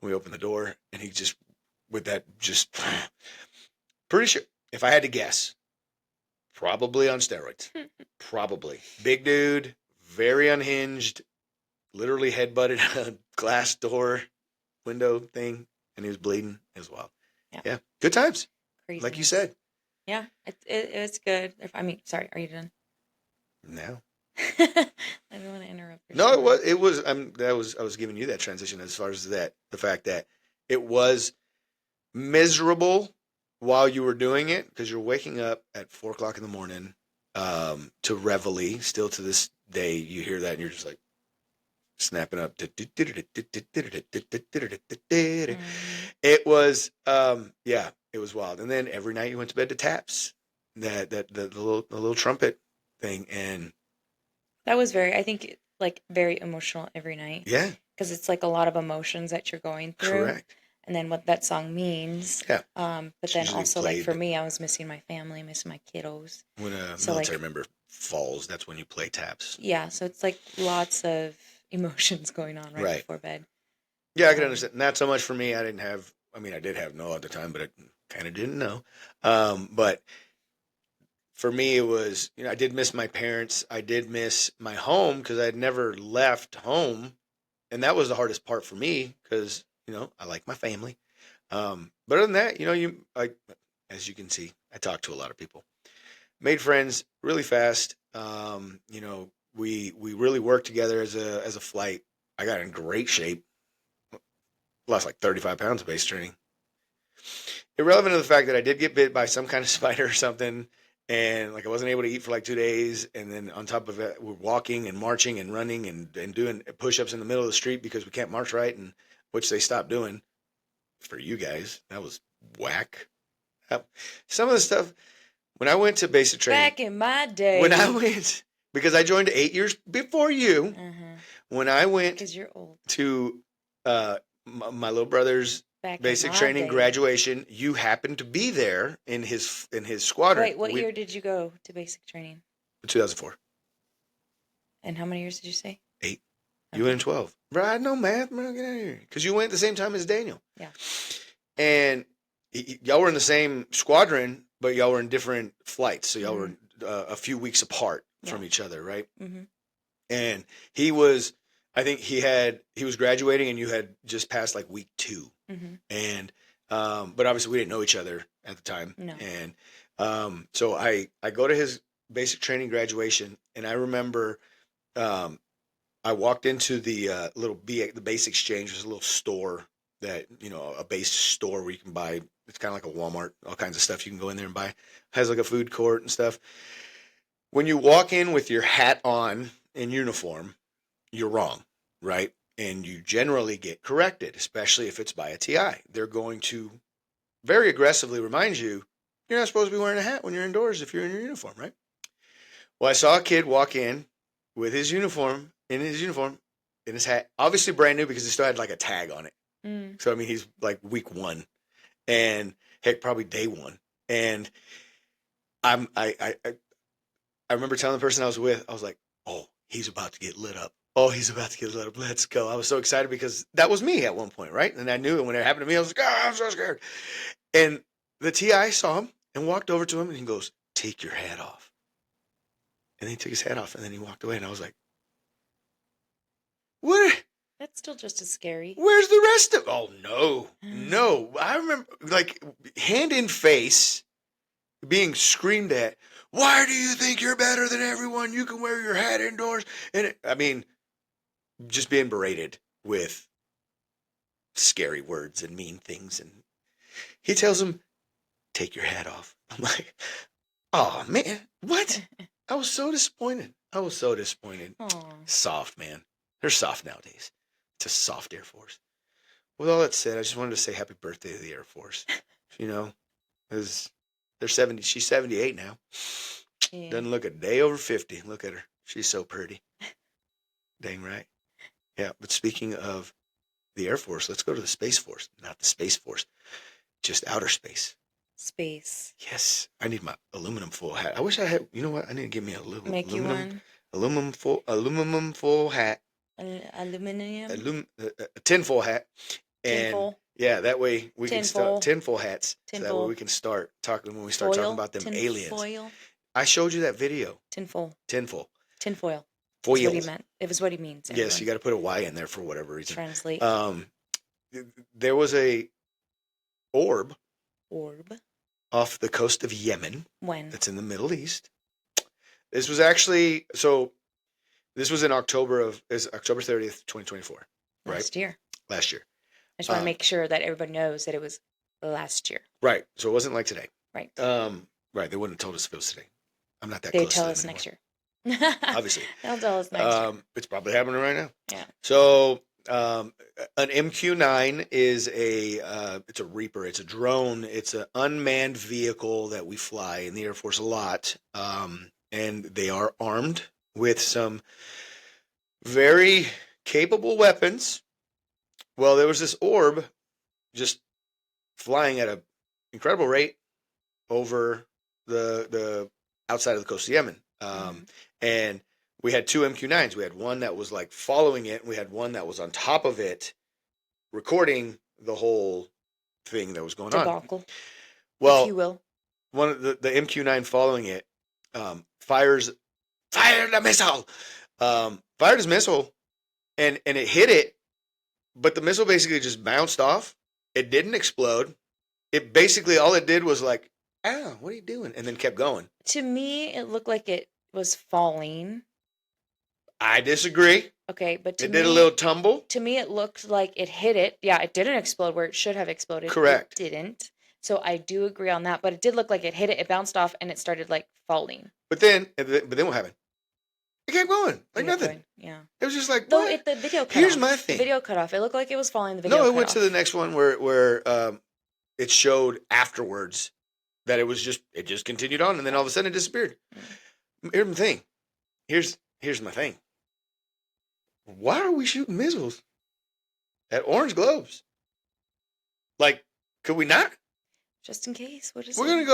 A: And we opened the door, and he just, with that, just pretty sure, if I had to guess, probably on steroids. Probably. Big dude, very unhinged, literally headbutted a glass door window thing, and he was bleeding as well. Yeah. Good times.
B: Crazy.
A: Like you said.
B: Yeah, it was good. I mean, sorry, are you done?
A: No.
B: I don't want to interrupt.
A: No, it was. I was giving you that transition as far as that, the fact that it was miserable while you were doing it, because you're waking up at 4 o'clock in the morning to reveille. Still to this day, you hear that and you're just like snapping up. It was, yeah, it was wild. And then every night you went to bed to taps, the little trumpet thing, and
B: that was I think, like very emotional every night.
A: yeah,
B: because it's like a lot of emotions that you're going through.
A: Correct.
B: And then what that song means.
A: Yeah.
B: But
A: It's
B: then
A: usually
B: also, like
A: played
B: for me, I was missing my family, missing my kiddos.
A: when a
B: So,
A: military
B: like-
A: member falls. That's when you play taps.
B: Yeah, so it's like lots of emotions going on right
A: Right.
B: before bed.
A: Yeah, I can understand. Not so much for me. I did have no at the time, but I kind of didn't know. But for me, it was, I did miss my parents. I did miss my home because I had never left home. And that was the hardest part for me because, I like my family. But other than that, as you can see, I talk to a lot of people. made friends really fast. We really worked together as a flight. I got in great shape. Lost like 35 pounds of base training. Irrelevant to the fact that I did get bit by some kind of spider or something, and like I wasn't able to eat for like 2 days, and then on top of it, we're walking and marching and running and doing push-ups in the middle of the street because we can't march right, and which they stopped doing for you guys. That was whack. Some of the stuff when I went to basic training.
B: Back in my day.
A: When I went, because I joined 8 years before you. When I went
B: Because you're old.
A: to my little brother's basic training graduation, you happened to be there in his squadron.
B: Wait, what year did you go to basic training?
A: 2004.
B: And how many years did you say?
A: 8. Okay. You went in 12. Bro, I know math, man. Get out of here. Because you went at the same time as Daniel.
B: Yeah.
A: And y'all were in the same squadron, but y'all were in different flights. So y'all were a few weeks apart from each other, right? Mm-hmm. And I think he was graduating and you had just passed like week 2. Mm-hmm. And, but obviously we didn't know each other at the time.
B: No.
A: And, so I go to his basic training graduation, and I remember, I walked into the the base exchange. There's a little store that, a base store where you can buy, it's kind of like a Walmart, all kinds of stuff you can go in there and buy. It has like a food court and stuff. When you walk in with your hat on in uniform, you're wrong, right? And you generally get corrected, especially if it's by a TI. They're going to very aggressively remind you, you're not supposed to be wearing a hat when you're indoors if you're in your uniform, right? Well, I saw a kid walk in with his uniform, in his hat, obviously brand new because he still had like a tag on it. Mm. So, I mean, he's like week 1 and heck, probably day 1. And I remember telling the person I was with, I was like, oh, he's about to get lit up. Oh, he's about to get lit up. Let's go. I was so excited because that was me at one point, right? And I knew it when it happened to me. I was like, oh, I'm so scared. And the TI saw him and walked over to him and he goes, take your hat off. And then he took his hat off and then he walked away. And I was like, what?
B: That's still just as scary.
A: Where's the rest of? Oh, no. I remember like hand in face being screamed at. Why do you think you're better than everyone? You can wear your hat indoors. And just being berated with scary words and mean things. And he tells him, take your hat off. I'm like, oh, man, what? I was so disappointed. Aww. Soft, man. They're soft nowadays. It's a soft Air Force. With all that said, I just wanted to say happy birthday to the Air Force. Because they're 70. She's 78 now. Yeah. Doesn't look a day over 50. Look at her. She's so pretty. Dang right. Yeah, but speaking of the Air Force, let's go to the Space Force. Not the Space Force. Just outer space.
B: Space.
A: Yes. I need my aluminum foil hat. I wish I had, you know what? I need to get me a little
B: Make you one?
A: Aluminum foil hat.
B: Aluminum?
A: A tinfoil hat. And
B: tinfoil?
A: Yeah, that way we can start tinfoil hats.
B: Tinfoil.
A: So that way we can start talking when we start talking about them aliens.
B: Tinfoil?
A: I showed you that video.
B: Tinfoil.
A: Tinfoil.
B: Tinfoil.
A: Foil.
B: That's what he meant. It was what he means. Everyone.
A: Yes, you got to put a Y in there for whatever reason.
B: Translate.
A: There was a orb off the coast of Yemen.
B: When?
A: That's in the Middle East. This was in October 30th, 2024. Right?
B: Last year.
A: I
B: just want to make sure that everybody knows that it was last year.
A: Right. So it wasn't like today.
B: Right.
A: Right. They wouldn't have told us if it was today. I'm not that
B: close.
A: They tell
B: us next year.
A: Obviously.
B: They'll tell us next year.
A: It's probably happening right now.
B: Yeah.
A: So an MQ-9 is it's a Reaper. It's a drone. It's an unmanned vehicle that we fly in the Air Force a lot. And they are armed with some very capable weapons. Well, there was this orb just flying at an incredible rate over the outside of the coast of Yemen. And we had 2 MQ-9s. We had one that was like following it, and we had one that was on top of it, recording the whole thing that was going on. Well,
B: if you will.
A: One of the MQ-9 following it fired the missile. Fired his missile, and it hit it, but the missile basically just bounced off. It didn't explode. It basically all it did was like ow, what are you doing? And then kept going.
B: To me, it looked like it was falling.
A: I disagree.
B: Okay, but
A: It did a little tumble.
B: to me, it looked like it hit it. Yeah, it didn't explode where it should have exploded.
A: Correct.
B: It didn't. So I do agree on that. But it did look like it hit it. It bounced off and it started like falling.
A: But then what happened? It kept going like
B: It kept
A: nothing.
B: going, yeah.
A: It was just like,
B: Though
A: what?
B: the video cut
A: Here's
B: off.
A: my
B: The
A: thing.
B: video cut off. It looked like it was falling. The video
A: No,
B: cut
A: it went
B: off.
A: to the next one where it showed afterwards that it just continued on, and then all of a sudden it disappeared. Here's the thing. Here's my thing. Why are we shooting missiles at orange globes? Like, could we not?
B: Just in case. What is
A: We're
B: it?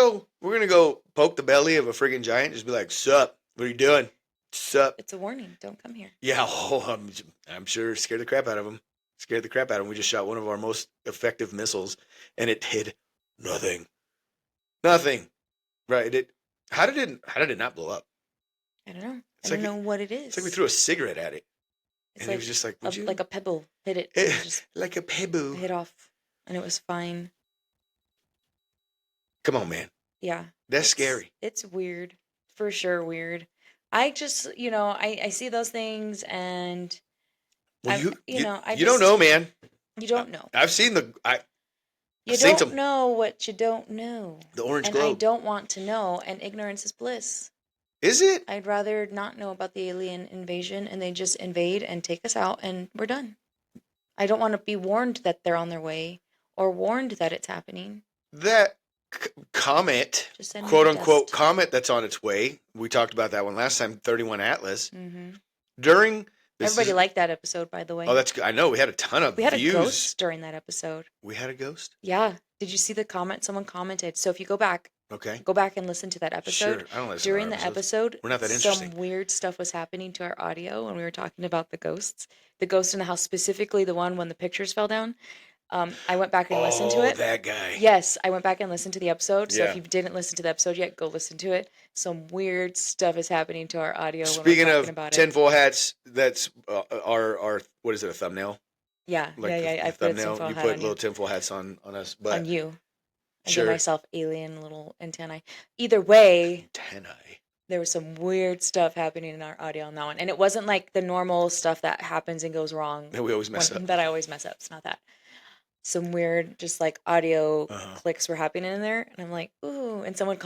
A: gonna go poke the belly of a friggin' giant. Just be like, "Sup? What are you doing? Sup?"
B: It's a warning. Don't come here.
A: Yeah, I'm sure scared the crap out of him. Scared the crap out of him. We just shot one of our most effective missiles, and it did nothing. Nothing. Right? How did it not blow up?
B: I don't know.
A: It's
B: I don't
A: like
B: know what it is.
A: It's like we threw a cigarette at it,
B: It's
A: and it was just like, would you?
B: like a pebble hit it. And it just
A: Like a pebble.
B: hit off, and it was fine.
A: Come on, man.
B: Yeah.
A: That's scary.
B: It's weird. For sure weird. I just, I see those things and
A: Well,
B: you
A: don't know, man.
B: You don't know.
A: I've seen
B: You
A: seen
B: don't know what you don't know.
A: The orange
B: and I
A: globe.
B: don't want to know, and ignorance is bliss.
A: Is it?
B: I'd rather not know about the alien invasion and they just invade and take us out and we're done. I don't want to be warned that they're on their way or warned that it's happening.
A: That comet,
B: Just send me
A: quote
B: the
A: unquote,
B: dust.
A: comet that's on its way. We talked about that one last time, 31 Atlas.
B: Mm-hmm.
A: During
B: Everybody liked that episode, by the way.
A: Oh, that's good. I know. We had a ton of
B: We had
A: views.
B: a ghost during that episode.
A: We had a ghost?
B: Yeah. Did you see the comment? Someone commented. So if you go back and listen to that episode.
A: Sure. I don't listen
B: During
A: to
B: the
A: our episodes.
B: episode,
A: We're not that interesting.
B: some weird stuff was happening to our audio when we were talking about the ghosts. The ghost in the house, specifically the one when the pictures fell down. I went back and listened to it.
A: Oh, that guy.
B: Yes, I went back and listened to the episode. So
A: Yeah.
B: if you didn't listen to the episode yet, go listen to it. Some weird stuff is happening to our audio
A: Speaking
B: when we're
A: of
B: talking about it.
A: tinfoil hats, that's our what is it, a thumbnail?
B: Yeah,
A: Like
B: I
A: the
B: put a
A: thumbnail.
B: tinfoil
A: You
B: hat
A: put
B: on
A: little
B: you.
A: tinfoil hats on us. But
B: On you. I
A: Sure.
B: give myself alien little antennae. Either way,
A: antennae.
B: there was some weird stuff happening in our audio on that one. And it wasn't like the normal stuff that happens and goes wrong.
A: That we always mess up.
B: That I always mess up. It's not that. Some weird, just like audio
A: Uh-huh.
B: clicks were happening in there. And I'm like, ooh. And someone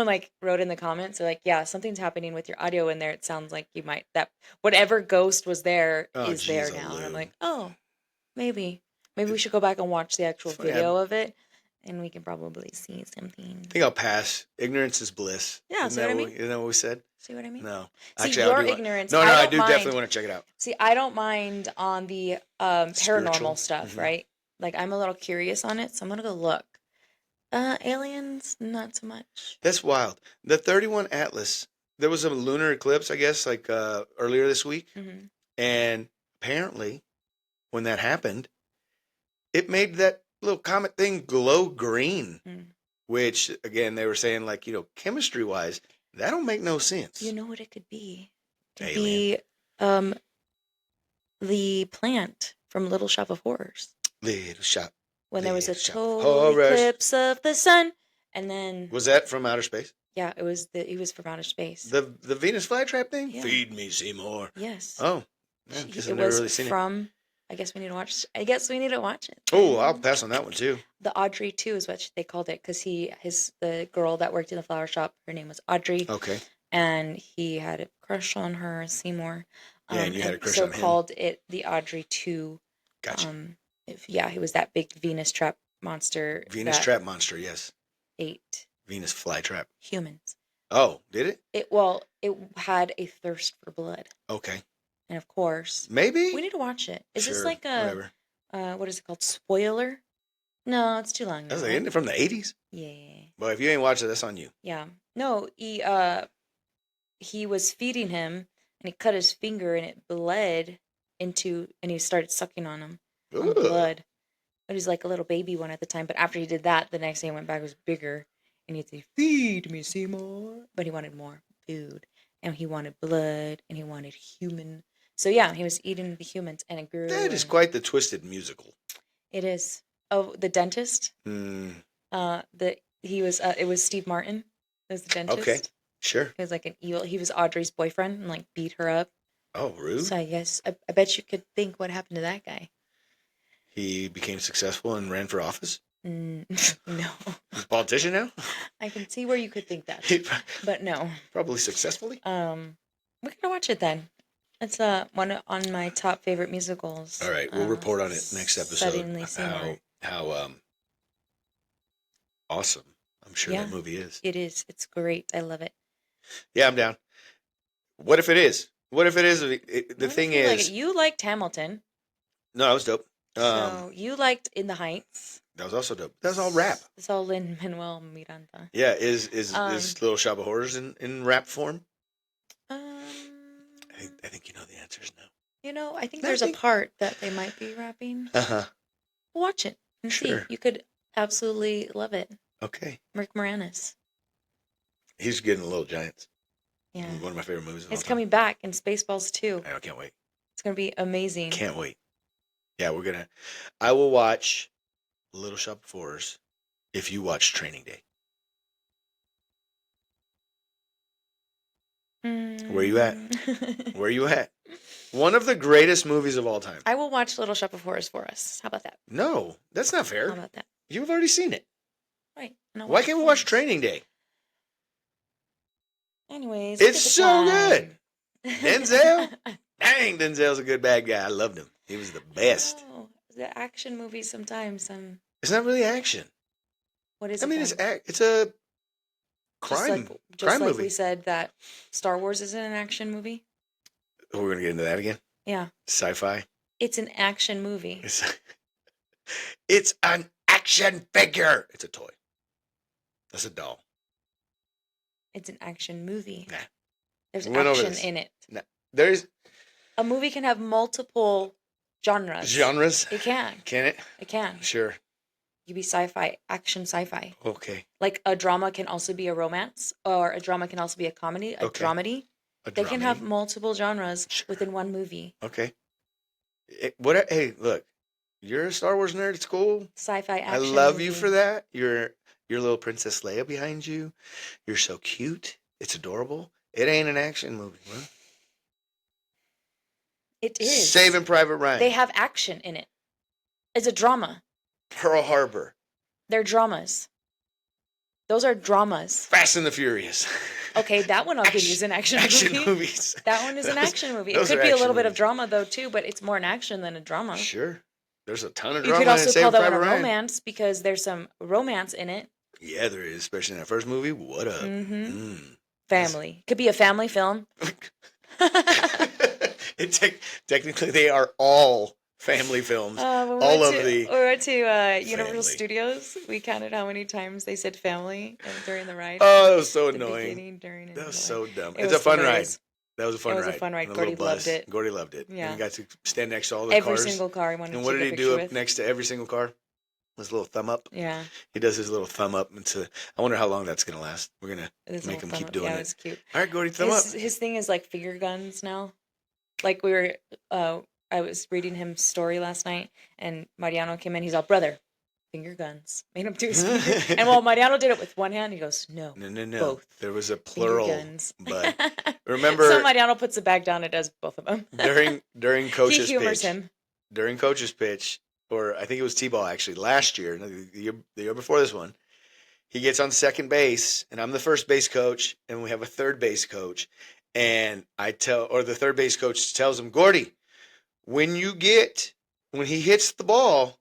B: like wrote in the comments, they're like, yeah, something's happening with your audio in there. It sounds like you might, that whatever ghost was there is
A: Oh,
B: there
A: geez,
B: now. And I'm
A: Lou.
B: like, oh, maybe. Maybe we should go back and watch the actual
A: It's funny,
B: video of it. And we can probably see something.
A: I think I'll pass. Ignorance is bliss.
B: Yeah, see what I mean?
A: Isn't that what we said?
B: See what I mean?
A: No.
B: See,
A: Actually,
B: your
A: I do
B: ignorance.
A: No, I
B: don't
A: do
B: mind.
A: definitely want to check it out.
B: See, I don't mind on the
A: Spiritual.
B: paranormal stuff,
A: Mhm.
B: right? Like, I'm a little curious on it, so I'm gonna go look. Aliens, not so much.
A: That's wild. The 31 Atlas, there was a lunar eclipse, I guess, like earlier this week.
B: Hmm.
A: And apparently, when that happened, it made that little comet thing glow green,
B: Mm.
A: which, again, they were saying, like, chemistry wise, that don't make no sense.
B: You know what it could be? It'd
A: Alien.
B: be the plant from Little Shop of Horrors.
A: Little shop.
B: When there was a
A: Little Shop of
B: total
A: Horrors.
B: eclipse of the sun, and then
A: Was that from outer space?
B: yeah, he was from outer space.
A: The Venus flytrap thing?
B: Yeah.
A: Feed me, Seymour.
B: Yes.
A: Oh, yeah, guess
B: It
A: I've never
B: was
A: really seen it.
B: from. I guess we need to watch it.
A: Oh, I'll pass on that one too.
B: The Audrey 2 is what they called it because the girl that worked in the flower shop, her name was Audrey,
A: Okay.
B: and he had a crush on her, Seymour.
A: Yeah, and you had a crush
B: so
A: on him.
B: called it the Audrey 2.
A: Gotcha.
B: He was that big Venus trap monster.
A: Venus
B: that
A: trap monster, yes.
B: ate
A: Venus flytrap.
B: humans.
A: Oh, did it?
B: It had a thirst for blood,
A: Okay.
B: and of course,
A: Maybe.
B: we need to watch it. Is this
A: Sure,
B: like a
A: whatever.
B: what is it called? Spoiler? No, it's too long.
A: That's
B: now,
A: like, isn't it from the 80s?
B: Yeah.
A: Well, if you ain't watched it, that's on you.
B: Yeah. No, he was feeding him and he cut his finger and it bled and he started sucking on him on the
A: Ugh.
B: blood. But he was like a little baby one at the time. But after he did that, the next day he went back, it was bigger. And he'd say, "Feed me, Seymour." But he wanted more food. And he wanted blood and he wanted human. So yeah, he was eating the humans and it grew.
A: That is
B: and-
A: quite the twisted musical.
B: It is. Oh, the dentist.
A: Mm,
B: The He was. It was Steve Martin as the
A: Okay,
B: dentist.
A: sure.
B: He was like an evil. He was Audrey's boyfriend and like beat her up.
A: Oh, rude.
B: So I guess I bet you could think what happened to that guy.
A: He became successful and ran for office.
B: No,
A: He's a politician now.
B: I can see where you could think that,
A: He
B: but no.
A: probably successfully.
B: We gotta watch it then. It's one on my top favorite musicals.
A: All right, we'll report on it next episode.
B: Suddenly Seymour.
A: How awesome I'm sure
B: Yeah.
A: that movie is.
B: It is. It's great. I love it.
A: Yeah, I'm down. What if it is? What if it is? The
B: What
A: thing
B: if you like
A: is,
B: it? You liked Hamilton,
A: no, that was dope.
B: so you liked In the Heights.
A: That was also dope. That was all rap.
B: It's all Lin-Manuel Miranda.
A: Yeah, is
B: Um,
A: Little Shop of Horrors in rap form?
B: Um,
A: I think you know the answers now.
B: you know, I think
A: I
B: there's
A: think-
B: a part that they might be rapping.
A: Uh-huh.
B: Watch it and
A: Sure.
B: see. You could absolutely love it.
A: Okay.
B: Rick Moranis.
A: He's getting a Little Giants.
B: Yeah.
A: One of my favorite movies of all
B: It's
A: time.
B: coming back in Spaceballs 2.
A: I can't wait.
B: It's going to be amazing.
A: Can't wait. Yeah, I will watch Little Shop of Horrors if you watch Training Day. Where you at? Where you at? One of the greatest movies of all time.
B: I will watch Little Shop of Horrors for us. How about that?
A: No, that's not
B: How
A: fair.
B: about that?
A: You've already seen it.
B: Right. and I'll
A: Why can't we watch
B: it.
A: Training Day?
B: Anyways,
A: It's
B: look
A: so
B: at the time.
A: Denzel? Dang, Denzel's a good bad guy. I loved him. He was the best.
B: Oh, the action movies sometimes.
A: It's not really action.
B: What is
A: I
B: it?
A: mean,
B: then?
A: it's a
B: Just
A: crime
B: like
A: movie.
B: we said that Star Wars isn't an action movie.
A: We're gonna get into that again.
B: Yeah,
A: Sci-fi.
B: it's an action movie.
A: It's an action figure. It's a toy. That's a doll.
B: It's an action movie.
A: Nah.
B: There's
A: We went over
B: action
A: this.
B: in it.
A: Nah. There's
B: A movie can have multiple genres.
A: genres.
B: It can.
A: Can it?
B: It can.
A: Sure.
B: You be sci-fi, action sci-fi.
A: Okay.
B: Like a drama can also be a romance, or a drama can also be a comedy, a
A: Okay.
B: dramedy.
A: A
B: They can have
A: dramedy.
B: multiple genres
A: Sure.
B: within one movie.
A: Okay. Hey, look. You're a Star Wars nerd. It's cool.
B: Sci-fi
A: I
B: action.
A: love you
B: movie.
A: for that. Your little Princess Leia behind you. You're so cute. It's adorable. It ain't an action movie. Huh?
B: It is.
A: Saving Private Ryan.
B: They have action in it. It's a drama.
A: Pearl Harbor.
B: They're dramas. Those are dramas.
A: Fast and the Furious.
B: Okay, that one I'll give you is an action movie.
A: movies.
B: That one is an
A: Those-
B: action movie. It
A: those
B: could
A: are
B: be a
A: action
B: little bit of
A: movies.
B: drama though too, but it's more an action than a drama.
A: Sure. There's a ton of
B: You
A: drama
B: could
A: in
B: also call
A: Saving
B: that one
A: Private
B: a
A: Ryan.
B: romance because there's some romance in it.
A: Yeah, there is, especially in that first movie. What up?
B: Mm-hmm.
A: Mm.
B: Family. Could be a family film.
A: Technically, they are all family films.
B: When
A: All
B: went
A: of
B: to,
A: the
B: we went to Universal
A: family.
B: Studios. We counted how many times they said family during the ride.
A: Oh, that was so
B: The
A: annoying.
B: beginning, during, and
A: That was
B: the
A: so
B: end.
A: dumb.
B: It
A: It's
B: was
A: a fun
B: hilarious.
A: ride. That was a fun
B: It
A: ride.
B: was a fun ride.
A: On a
B: Gordy
A: little bus.
B: loved it.
A: Gordy loved it.
B: Yeah.
A: And he got to stand next to all the
B: Every
A: cars.
B: single car he wanted
A: And
B: to
A: what
B: take
A: did
B: a
A: he
B: picture
A: do
B: with.
A: up next to every single car? His little thumb up.
B: Yeah,
A: He does his little thumb up into. I wonder how long that's gonna last. We're gonna
B: his
A: make
B: little
A: him keep
B: thumb-
A: doing
B: yeah,
A: it.
B: it was cute.
A: All right, Gordy, thumb
B: His thing is like finger guns now. Like we were, I was reading him story last night, and Mariano came in. He's all, brother, finger guns. Made him do his finger. And while Mariano did it with one hand, he goes, no,
A: up. No.
B: both.
A: There was a
B: finger
A: plural,
B: guns.
A: but remember
B: So Mariano puts the bag down and does both of them.
A: during
B: He
A: coach's
B: humors
A: pitch.
B: him.
A: During coach's pitch, or I think it was T-ball actually last year, no, the year before this one, he gets on second base, and I'm the first base coach, and we have a third base coach, and the third base coach tells him, Gordy, when he hits the ball,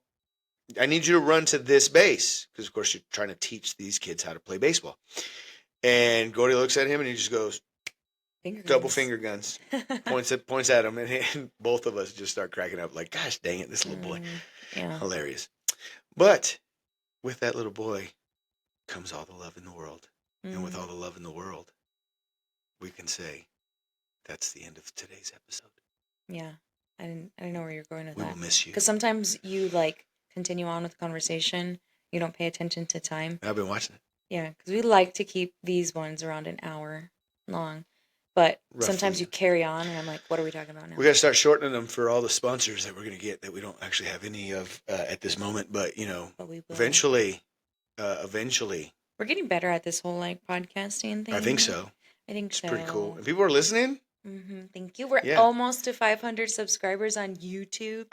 A: I need you to run to this base, because of course you're trying to teach these kids how to play baseball. And Gordy looks at him and he just goes,
B: Finger
A: double
B: guns.
A: finger guns, points at him, and both of us just start cracking up like, gosh dang it, this little boy.
B: Yeah.
A: Hilarious. But with that little boy comes all the love in the world. And with all the love in the world, we can say that's the end of today's episode.
B: Yeah. I didn't know where you're going with
A: We
B: that.
A: will miss you.
B: Because sometimes you like continue on with the conversation. You don't pay attention to time.
A: I've been watching it.
B: Yeah, because we like to keep these ones around an hour long. But sometimes
A: Roughly.
B: you carry on, and I'm like, what are we talking about now?
A: We got to start shortening them for all the sponsors that we're going to get that we don't actually have any of at this moment. But,
B: But we will.
A: eventually,
B: We're getting better at this whole like podcasting thing.
A: I think so.
B: I think
A: It's
B: so.
A: pretty cool. And people are listening.
B: Thank you. We're
A: Yeah.
B: almost to 500 subscribers on YouTube.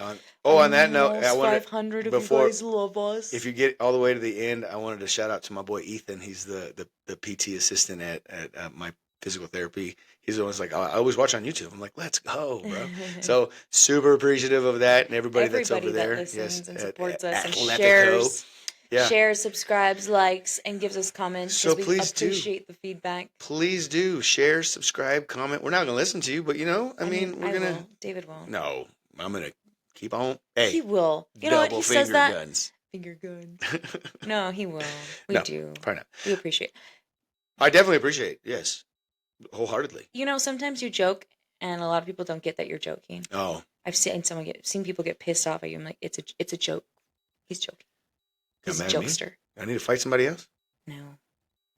A: On that note, I
B: Almost
A: wanted
B: 500 if you
A: before
B: guys love us.
A: if you get all the way to the end, I wanted to shout out to my boy Ethan. He's the PT assistant at my physical therapy. He's always like, I always watch on YouTube. I'm like, let's go, bro. So super appreciative of that and everybody that's over
B: that
A: there.
B: listens and
A: at
B: supports us and
A: Athletico.
B: shares, subscribes, likes, and gives us comments.
A: So
B: we
A: please
B: appreciate the feedback.
A: Please do share, subscribe, comment. We're not going to listen to you, but I mean, we're going to.
B: David won't.
A: No, I'm going to keep on. Hey,
B: he will. You know what? He says that.
A: Guns.
B: Finger guns. No, he will. We do.
A: Probably not.
B: We appreciate.
A: I definitely appreciate. Yes, wholeheartedly.
B: Sometimes you joke, and a lot of people don't get that you're joking.
A: Oh,
B: I've seen people get pissed off at you. I'm like, it's a joke. He's joking. He's a jokester.
A: I need to fight somebody else?
B: No.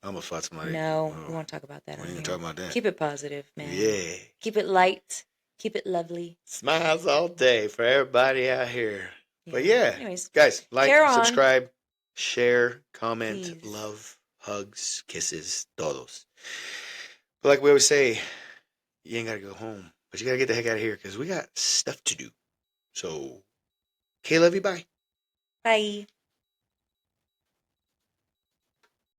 A: I almost fought somebody.
B: No, we won't talk about that.
A: We ain't talking about that.
B: Keep it positive, man.
A: Yeah.
B: Keep it light. Keep it lovely.
A: Smiles all day for everybody out here. Yeah. But yeah, anyways, guys, like, subscribe, share, comment, please. Love, hugs, kisses, todos. But like we always say, you ain't got to go home, but you got to get the heck out of here because we got stuff to do. So, okay, love you, bye.
B: Bye.